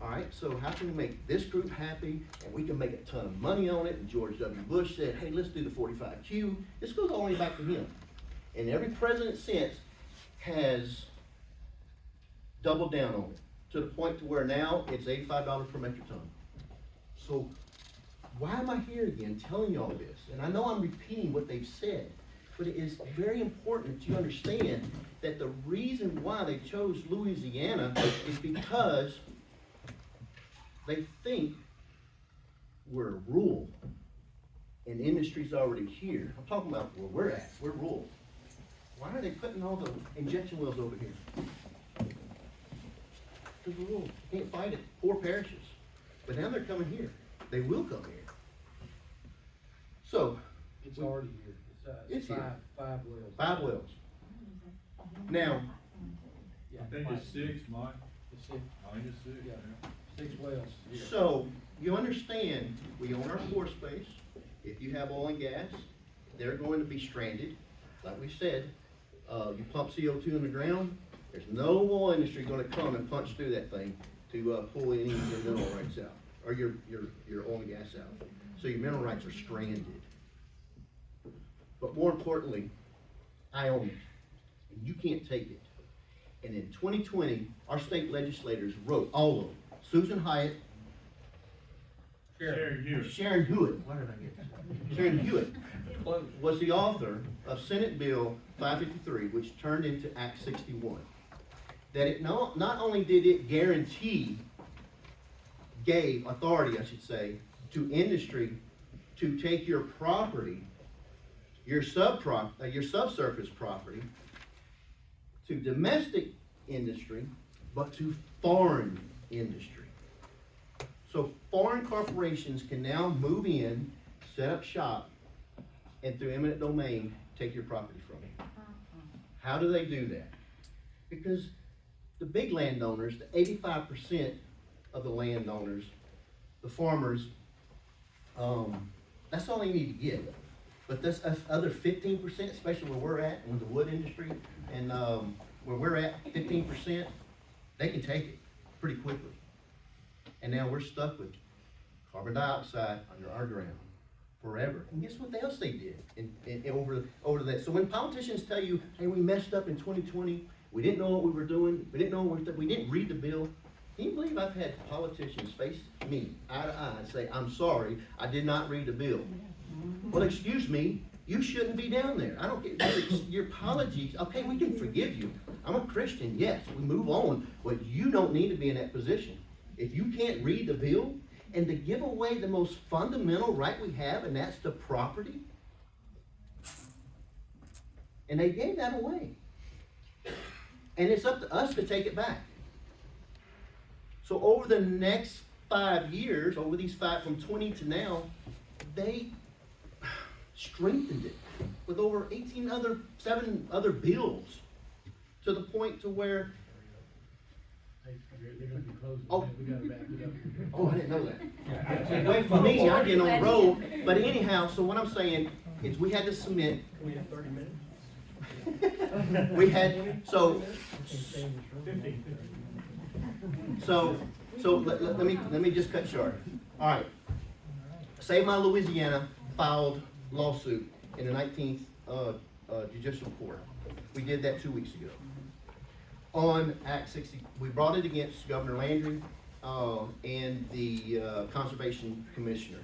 All right, so how can we make this group happy and we can make a ton of money on it? And George W. Bush said, hey, let's do the 45Q. This goes all the way back to him. And every president since has doubled down on it to the point to where now it's $85 per metric ton. So why am I here again telling you all this? And I know I'm repeating what they've said, but it is very important that you understand that the reason why they chose Louisiana is because they think we're rural and industry's already here. I'm talking about where we're at. We're rural. Why are they putting all the injection wells over here? Because we're rural. You can't fight it. Poor parishes. But now they're coming here. They will come here. So.
It's already here.
It's here.
Five wells.
5 wells. Now.
I think it's 6, Mike.
It's 6.
I think it's 6.
Yeah. 6 wells.
So, you understand, we own our pore space. If you have oil and gas, they're going to be stranded. Like we said, you pump CO2 in the ground, there's no oil industry gonna come and punch through that thing to pull any of your mineral rights out, or your oil and gas out. So your mineral rights are stranded. But more importantly, I own it, and you can't take it. And in 2020, our state legislators wrote, all of them, Susan Hyatt, Sharon Hewitt, why did I get that? Sharon Hewitt was the author of Senate Bill 553, which turned into Act 61. That it not only did it gave authority, I should say, to industry to take your property, your subsurface property, to domestic industry, but to foreign industry. So foreign corporations can now move in, set up shop, and through eminent domain, take your property from you. How do they do that? Because the big landowners, the 85% of the landowners, the farmers, that's all they need to get. But this other 15%, especially where we're at, with the wood industry, and where we're at, 15%, they can take it pretty quickly. And now we're stuck with carbon dioxide under our ground forever. And guess what else they did over that? So when politicians tell you, hey, we messed up in 2020, we didn't know what we were doing, we didn't read the bill. Can you believe I've had politicians face me eye to eye and say, I'm sorry, I did not read the bill. Well, excuse me, you shouldn't be down there. I don't get your apologies. Okay, we can forgive you. I'm a Christian, yes, we move on, but you don't need to be in that position. If you can't read the bill, and to give away the most fundamental right we have, and that's the property, and they gave that away. And it's up to us to take it back. So over the next 5 years, over these 5 from 20 to now, they strengthened it with over 7 other bills, to the point to where oh, I didn't know that. Wait for me, I get on the road. But anyhow, so what I'm saying is we had to submit.
Can we have 30 minutes?
We had, so let me just cut short. All right. Save My Louisiana filed lawsuit in the 19th Judicial Court. We did that 2 weeks ago. On Act 60, we brought it against Governor Landry and the Conservation Commissioner,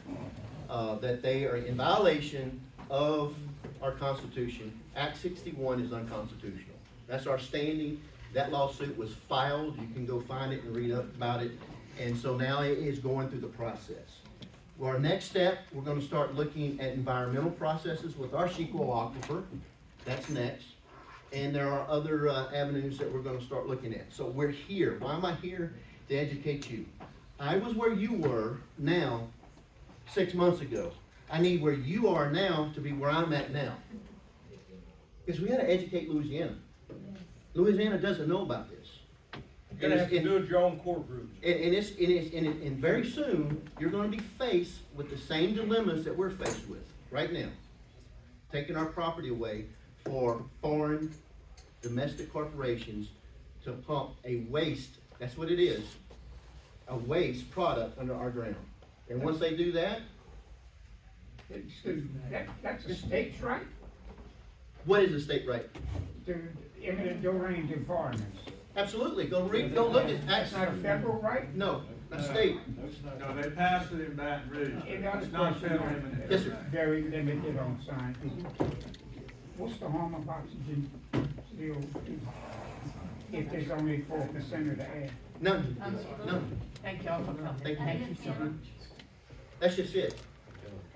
that they are in violation of our Constitution. Act 61 is unconstitutional. That's our standing. That lawsuit was filed. You can go find it and read up about it. And so now it is going through the process. Well, our next step, we're going to start looking at environmental processes with our Chico aquifer. That's next. And there are other avenues that we're going to start looking at. So we're here. Why am I here? To educate you. I was where you were now 6 months ago. I need where you are now to be where I'm at now. Because we got to educate Louisiana. Louisiana doesn't know about this.
You're gonna have to do it your own core groups.
And very soon, you're going to be faced with the same dilemmas that we're faced with right now. Taking our property away for foreign domestic corporations to pump a waste, that's what it is, a waste product under our ground. And once they do that,
Excuse me, that's a state's right
what is the state right?
to eminent domain environments.
Absolutely, go look at,
That's not a federal right?
no, that's state.
No, they passed it in Baton Rouge. It's not federal eminent.
Yes, sir.
Very limited on science. What's the harm of oxygen still if there's only 4% of the air?
None,
Thank y'all for coming.
Thank you.
Thank you so much.
That's just it.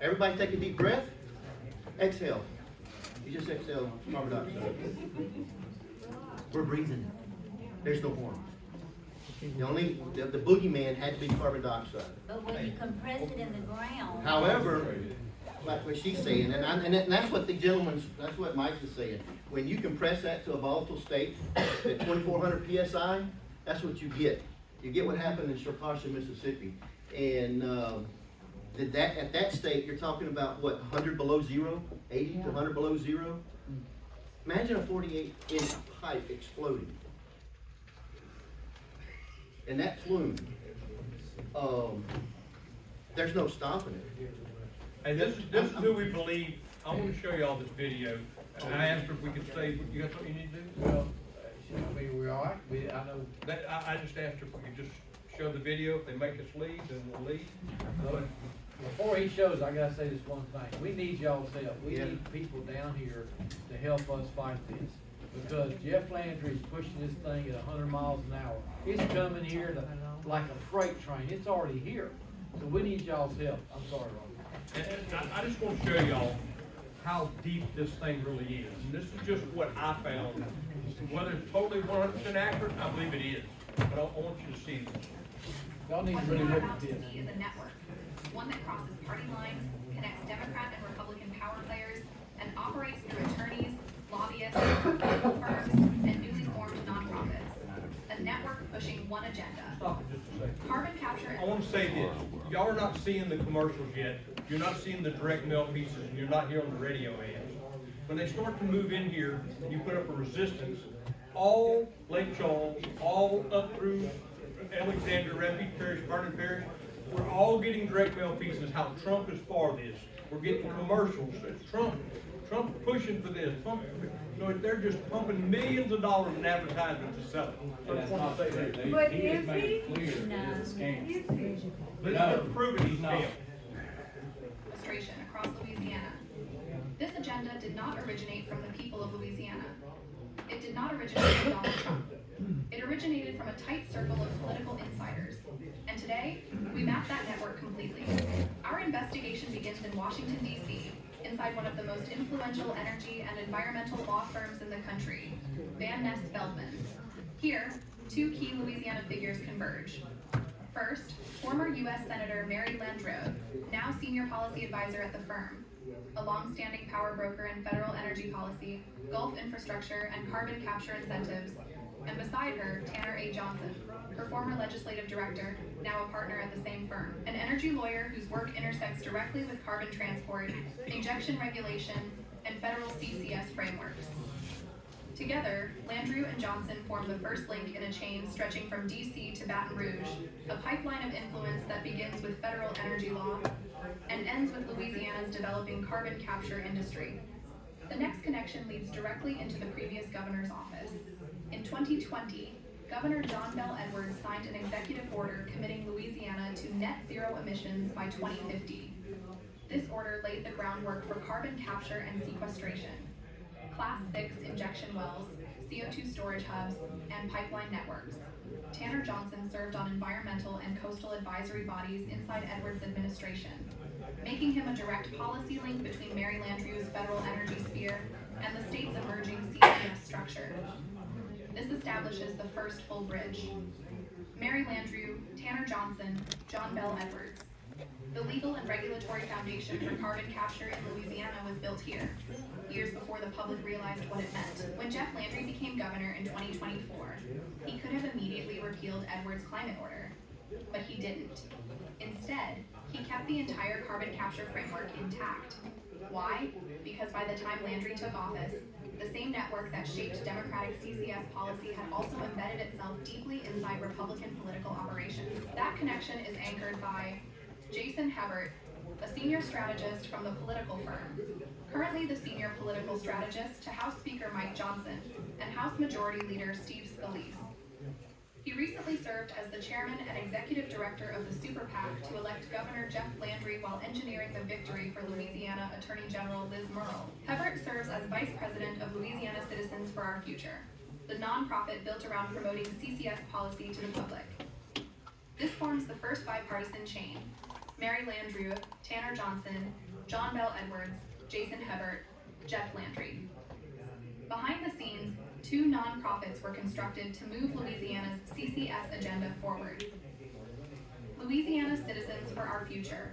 Everybody take a deep breath, exhale. You just exhale carbon dioxide. We're breathing. There's no harm. The boogeyman had to be carbon dioxide.
But when you compress it in the ground.
However, like what she's saying, and that's what that's what Mike is saying. When you compress that to a volatile state, at 2,400 PSI, that's what you get. You get what happened in Sherpasha, Mississippi. And at that state, you're talking about what, 100 below zero? 80 to 100 below zero? Imagine a 48-inch pipe exploding. And that plume, there's no stopping it.
Hey, this is who we believe. I want to show you all this video. And I asked her if we could say, you got something you need to do?
Well, I mean, we're all right. I know.
I just asked her if we could just show the video. If they make us leave, then we'll leave.
Before he shows, I gotta say this one thing. We need y'all's help. We need people down here to help us fight this. Because Jeff Landry is pushing this thing at 100 miles an hour. It's coming here like a freight train. It's already here. So we need y'all's help. I'm sorry, Robert.
And I just want to show y'all how deep this thing really is. And this is just what I found. Whether it's totally 100% accurate, I believe it is. But I want you to see this.
Y'all need to
What
really
we are
look
about
at
to
this.
see is a network, one that crosses party lines, connects Democrat and Republican power players, and operates through attorneys, lobbyists, legal firms, and newly formed nonprofits. A network pushing one agenda.
Stop it just a second.
Carbon capture.
I want to say this. Y'all are not seeing the commercials yet. You're not seeing the direct mail pieces, and you're not hearing the radio ads. When they start to move in here, and you put up a resistance, all Lake Charles, all up through Alexander, Refuge Parish, Vernon Parish, we're all getting direct mail pieces how Trump is for this. We're getting commercials. It's Trump pushing for this. So they're just pumping millions of dollars in advertisements to sell it. So I just want to say that.
But he has made it clear that it's a scam.
Let's prove it, he's not.
Administration across Louisiana. This agenda did not originate from the people of Louisiana. It did not originate from Donald Trump. It originated from a tight circle of political insiders. And today, we map that network completely. Our investigation begins in Washington, D.C., inside one of the most influential energy and environmental law firms in the country, Van Ness Feldman. Here, two key Louisiana figures converge. First, former U.S. Senator Mary Landrieu, now senior policy advisor at the firm, a long-standing power broker in federal energy policy, Gulf infrastructure, and carbon capture incentives, and beside her, Tanner A. Johnson, her former legislative director, now a partner at the same firm, an energy lawyer whose work intersects directly with carbon transport, injection regulation, and federal CCS frameworks. Together, Landrieu and Johnson form the first link in a chain stretching from D.C. to Baton Rouge, a pipeline of influence that begins with federal energy law and ends with Louisiana's developing carbon capture industry. The next connection leads directly into the previous governor's office. In 2020, Governor John Bell Edwards signed an executive order committing Louisiana to net zero emissions by 2050. This order laid the groundwork for carbon capture and sequestration, Class 6 injection wells, CO2 storage hubs, and pipeline networks. Tanner Johnson served on environmental and coastal advisory bodies inside Edwards' administration, making him a direct policy link between Mary Landrieu's federal energy sphere and the state's emerging CCS structure. This establishes the first full bridge. Mary Landrieu, Tanner Johnson, John Bell Edwards. The legal and regulatory foundation for carbon capture in Louisiana was built here, years before the public realized what it meant. When Jeff Landry became governor in 2024, he could have immediately repealed Edwards' climate order. but he didn't. Instead, he kept the entire carbon capture framework intact. Why? Because by the time Landry took office, the same network that shaped Democratic CCS policy had also embedded itself deeply inside Republican political operations. That connection is anchored by Jason Hebert, a senior strategist from the political firm, currently the senior political strategist to House Speaker Mike Johnson and House Majority Leader Steve Scalise. He recently served as the chairman and executive director of the Super PAC to elect Governor Jeff Landry while engineering the victory for Louisiana Attorney General Liz Murrill. Hebert serves as vice president of Louisiana Citizens for Our Future, the nonprofit built around promoting CCS policy to the public. This forms the first bipartisan chain: Mary Landrieu, Tanner Johnson, John Bell Edwards, Jason Hebert, Jeff Landry. Behind the scenes, 2 nonprofits were constructed to move Louisiana's CCS agenda forward. Louisiana Citizens for Our Future,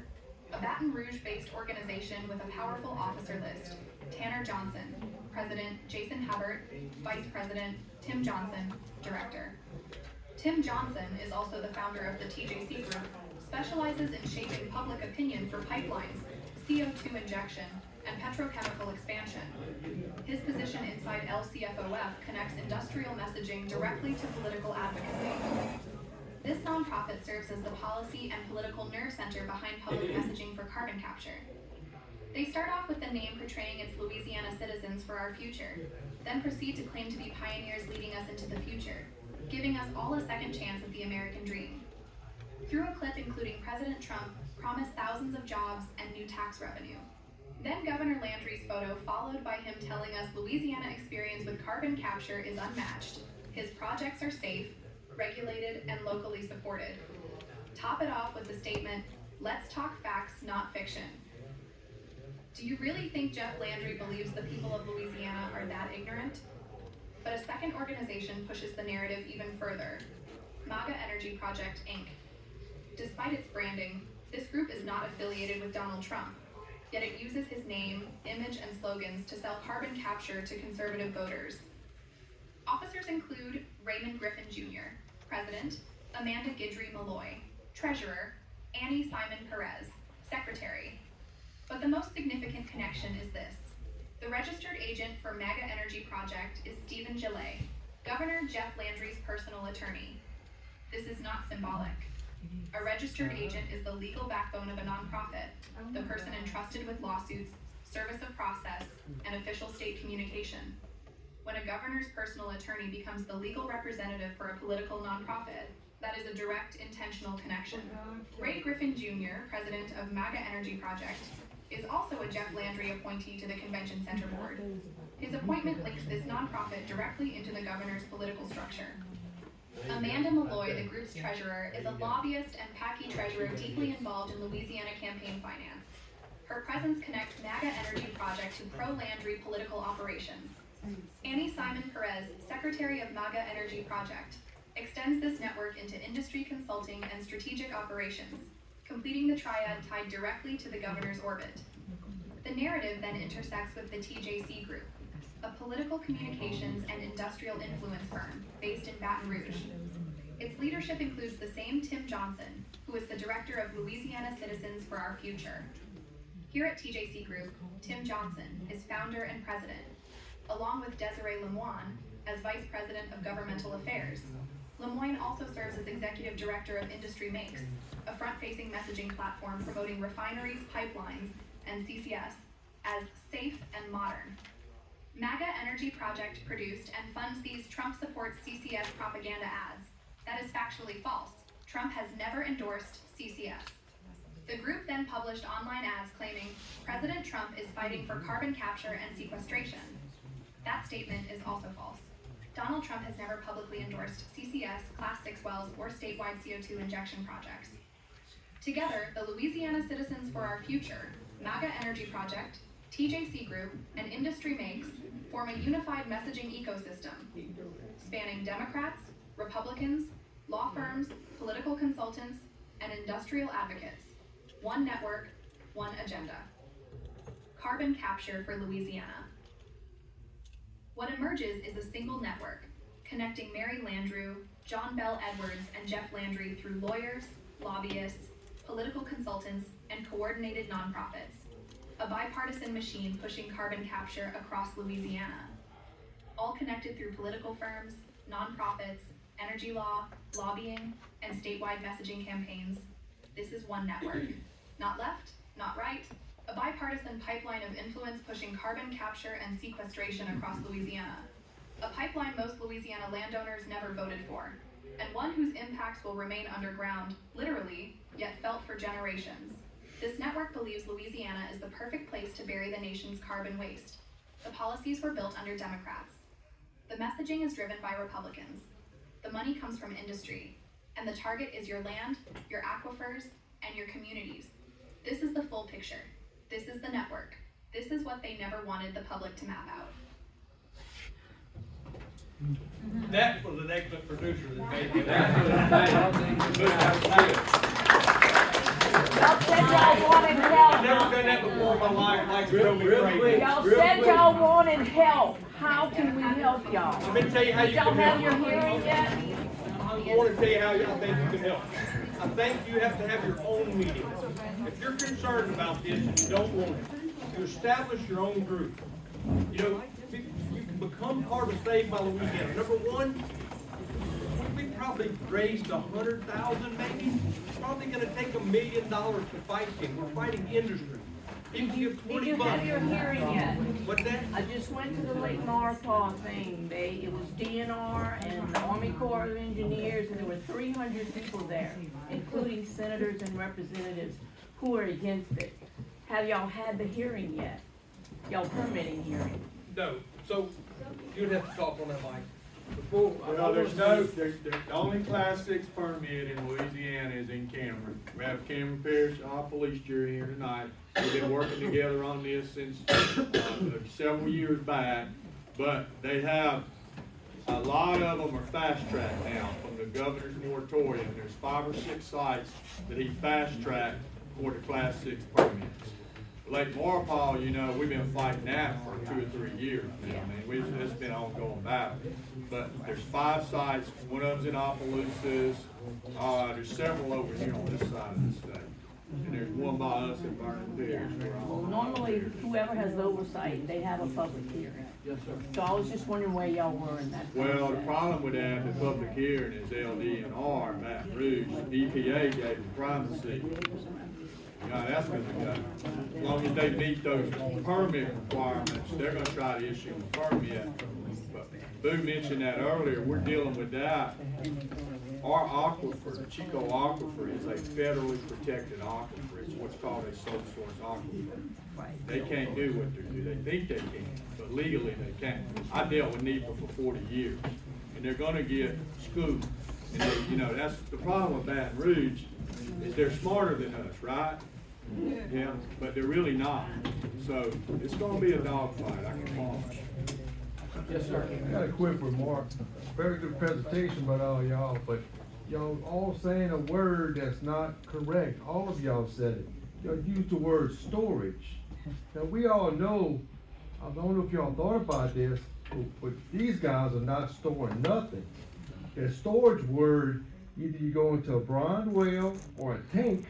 a Baton Rouge-based organization with a powerful officer list: Tanner Johnson, President; Jason Hebert, Vice President; Tim Johnson, Director. Tim Johnson is also the founder of the TJC Group, specializes in shaping public opinion for pipelines, CO2 injection, and petrochemical expansion. His position inside LCFOF connects industrial messaging directly to political advocacy. This nonprofit serves as the policy and political nerve center behind public messaging for carbon capture. They start off with the name portraying its Louisiana Citizens for Our Future, then proceed to claim to be pioneers leading us into the future, giving us all a second chance at the American dream. Through a clip including President Trump promised thousands of jobs and new tax revenue. Then Governor Landry's photo, followed by him telling us Louisiana experience with carbon capture is unmatched. His projects are safe, regulated, and locally supported. Top it off with the statement, "Let's talk facts, not fiction." Do you really think Jeff Landry believes the people of Louisiana are that ignorant? But a second organization pushes the narrative even further: MAGA Energy Project, Inc. Despite its branding, this group is not affiliated with Donald Trump, yet it uses his name, image, and slogans to sell carbon capture to conservative voters. Officers include Raymond Griffin Jr., President; Amanda Guidry Malloy, Treasurer; Annie Simon Perez, Secretary. But the most significant connection is this: the registered agent for MAGA Energy Project is Stephen Gillet, Governor Jeff Landry's personal attorney. This is not symbolic. A registered agent is the legal backbone of a nonprofit, the person entrusted with lawsuits, service of process, and official state communication. When a governor's personal attorney becomes the legal representative for a political nonprofit, that is a direct, intentional connection. Ray Griffin Jr., president of MAGA Energy Project, is also a Jeff Landry appointee to the Convention Center Board. His appointment links this nonprofit directly into the governor's political structure. Amanda Malloy, the group's treasurer, is a lobbyist and PACI treasurer deeply involved in Louisiana campaign finance. Her presence connects MAGA Energy Project to pro-Landry political operations. Annie Simon Perez, secretary of MAGA Energy Project, extends this network into industry consulting and strategic operations, completing the triad tied directly to the governor's orbit. The narrative then intersects with the TJC Group, a political communications and industrial influence firm based in Baton Rouge. Its leadership includes the same Tim Johnson, who is the director of Louisiana Citizens for Our Future. Here at TJC Group, Tim Johnson is founder and president, along with Desiree Lemoine as vice president of governmental affairs. Lemoine also serves as executive director of Industry Makes, a front-facing messaging platform promoting refineries, pipelines, and CCS as safe and modern. MAGA Energy Project produced and funds these Trump supports CCS propaganda ads. That is factually false. Trump has never endorsed CCS. The group then published online ads claiming President Trump is fighting for carbon capture and sequestration. That statement is also false. Donald Trump has never publicly endorsed CCS, Class 6 wells, or statewide CO2 injection projects. Together, the Louisiana Citizens for Our Future, MAGA Energy Project, TJC Group, and Industry Makes form a unified messaging ecosystem, spanning Democrats, Republicans, law firms, political consultants, and industrial advocates. One network, one agenda. Carbon capture for Louisiana. What emerges is a single network, connecting Mary Landrieu, John Bell Edwards, and Jeff Landry through lawyers, lobbyists, political consultants, and coordinated nonprofits. A bipartisan machine pushing carbon capture across Louisiana. All connected through political firms, nonprofits, energy law, lobbying, and statewide messaging campaigns. This is one network. Not left, not right, a bipartisan pipeline of influence pushing carbon capture and sequestration across Louisiana. A pipeline most Louisiana landowners never voted for, and one whose impacts will remain underground, literally, yet felt for generations. This network believes Louisiana is the perfect place to bury the nation's carbon waste. The policies were built under Democrats. The messaging is driven by Republicans. The money comes from industry, and the target is your land, your aquifers, and your communities. This is the full picture. This is the network. This is what they never wanted the public to map out.
That was an excellent producer that made it.
Y'all said y'all wanted help.
I've never done that before in my life, like real quick.
Y'all said y'all wanted help. How can we help y'all?
Let me tell you how you
Y'all
can
have
help.
your hearing yet?
I want to tell you how y'all think you can help. I think you have to have your own meeting. If you're concerned about this and you don't want it, you establish your own group. You know, you can become part of Saved by Louisiana. Number one, we probably raised 100,000 maybe. It's probably going to take $1 million to fight him. We're fighting industry. People give 20
Did you
bucks.
have your hearing yet?
What's that?
I just went to the Lake Martha thing. It was DNR and the Army Corps of Engineers, and there were 300 people there, including senators and representatives who are against it. Have y'all had the hearing yet? Y'all permitting hearing?
No. So you'd have to talk on that mic.
Well, the only Class 6 permit in Louisiana is in Cameron. We have Cameron Parish, our police jury here tonight. We've been working together on this since several years back, but they have, a lot of them are fast-tracked now from the governor's moratorium. There's 5 or 6 sites that he fast-tracked for the Class 6 permits. Lake Marpole, you know, we've been fighting that for 2 or 3 years now. I mean, it's been an ongoing battle. But there's 5 sites, one of them's in Opelousas, there's several over here on this side of the state. And there's one by us in Vernon Parish.
Well, normally, whoever has oversight, they have a public hearing.
Yes, sir.
So I was just wondering where y'all were in that
Well, the
process.
problem with that, the public hearing is LDNR, Baton Rouge. EPA gave them primacy. Yeah, that's gonna go. As long as they meet those permit requirements, they're gonna try to issue a permit. But Boo mentioned that earlier, we're dealing with that. Our aquifer, the Chico aquifer, is a federally protected aquifer. It's what's called a sole source aquifer. They can't do what they do. They think they can, but legally they can't. I dealt with NEPA for 40 years, and they're gonna get schooled. And they, you know, that's the problem with Baton Rouge, is they're smarter than us, right? Yeah, but they're really not. So it's gonna be a dogfight, I can promise.
Yes, sir.
I got a quick remark. Very good presentation by all y'all, but y'all all saying a word that's not correct. All of y'all said it. Y'all used the word storage. Now, we all know, I don't know if y'all thought about this, but these guys are not storing nothing. The storage word, either you go into a brine well or a tank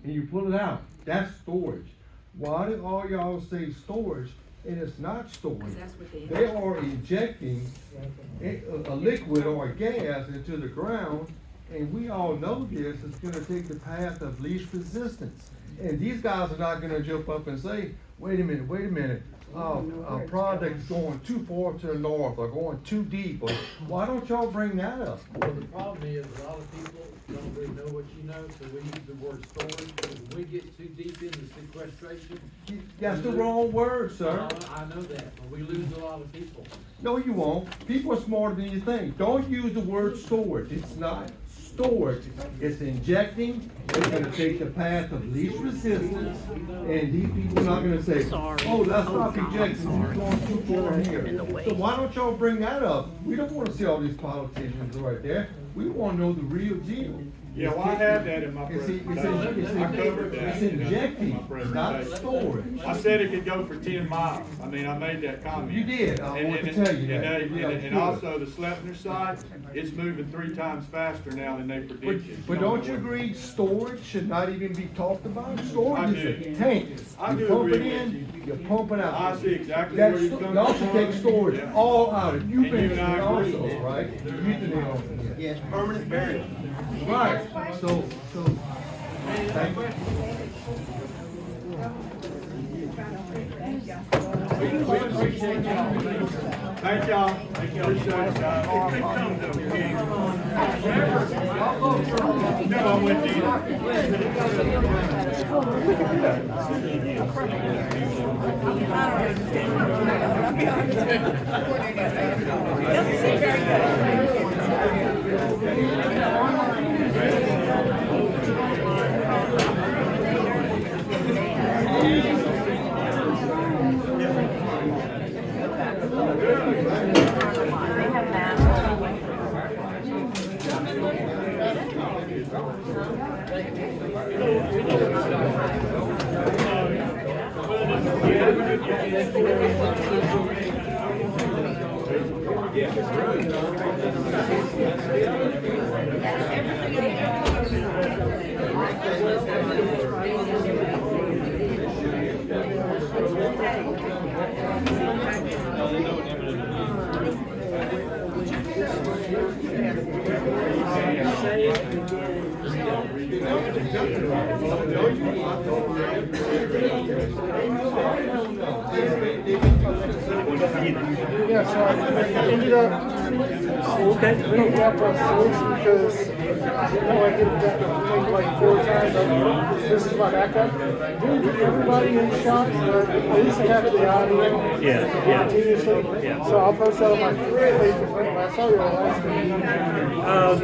and you pull it out. That's storage. Why do all y'all say storage and it's not storage? They are injecting a liquid or a gas into the ground, and we all know this is gonna take the path of least resistance. And these guys are not gonna jump up and say, wait a minute, a project's going too far to the north or going too deep, or why don't y'all bring that up?
Well, the problem is, a lot of people don't really know what you know, so we use the word storage. When we get too deep into sequestration.
That's the wrong word, sir.
I know that, but we lose a lot of people.
No, you won't. People are smarter than you think. Don't use the word storage. It's not storage. It's injecting. It's gonna take the path of least resistance. And these people are not gonna say, oh, let's stop injecting. You're going too far here. So why don't y'all bring that up? We don't wanna see all these politicians right there. We wanna know the real deal.
Yeah, well, I had that in my
It's
presentation. I covered that.
It's
in my
injecting, not
presentation.
storage.
I said it could go for 10 miles. I mean, I made that comment.
You did. I
And-
want to
and-
tell you that.
and-
Yeah,
And
good.
also the Slepner site, it's moving 3 times faster now than they predicted.
But don't you agree storage should not even be talked about? Storage is
I
a
do.
tank.
I
You
do
pump it
agree with
in, you pump it out.
I see exactly
That's
where you're coming
y'all should
from.
take storage
Yeah.
all out. You've
And
been
you and I
through
agree.
also, right? You've been on it.
Yes, permanent burial.
Right, so, thank you.
Thank y'all. Appreciate it, guys. No, I'm with
Yeah, so I ended up looking up a solution because I did it like 4 times. This is my backup. Everybody in the shop, at least have the audio continuously. So I'll post that on my Facebook. I saw your last one.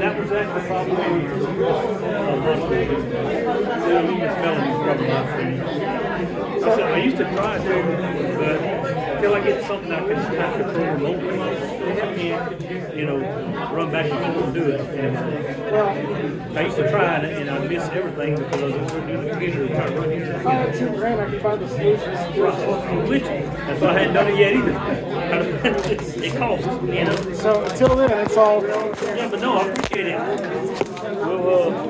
That was actually probably I used to try to, but until I get something I can kind of control remotely, and, you know, run back and forth and do it. And I used to try it, and I missed everything because I was doing the computer trying to run it.
If I had $2,000, I could find the solutions.
That's why I hadn't done it yet either. It costs, you know.
So until then, it's all.
Yeah, but no, I appreciate it. We'll,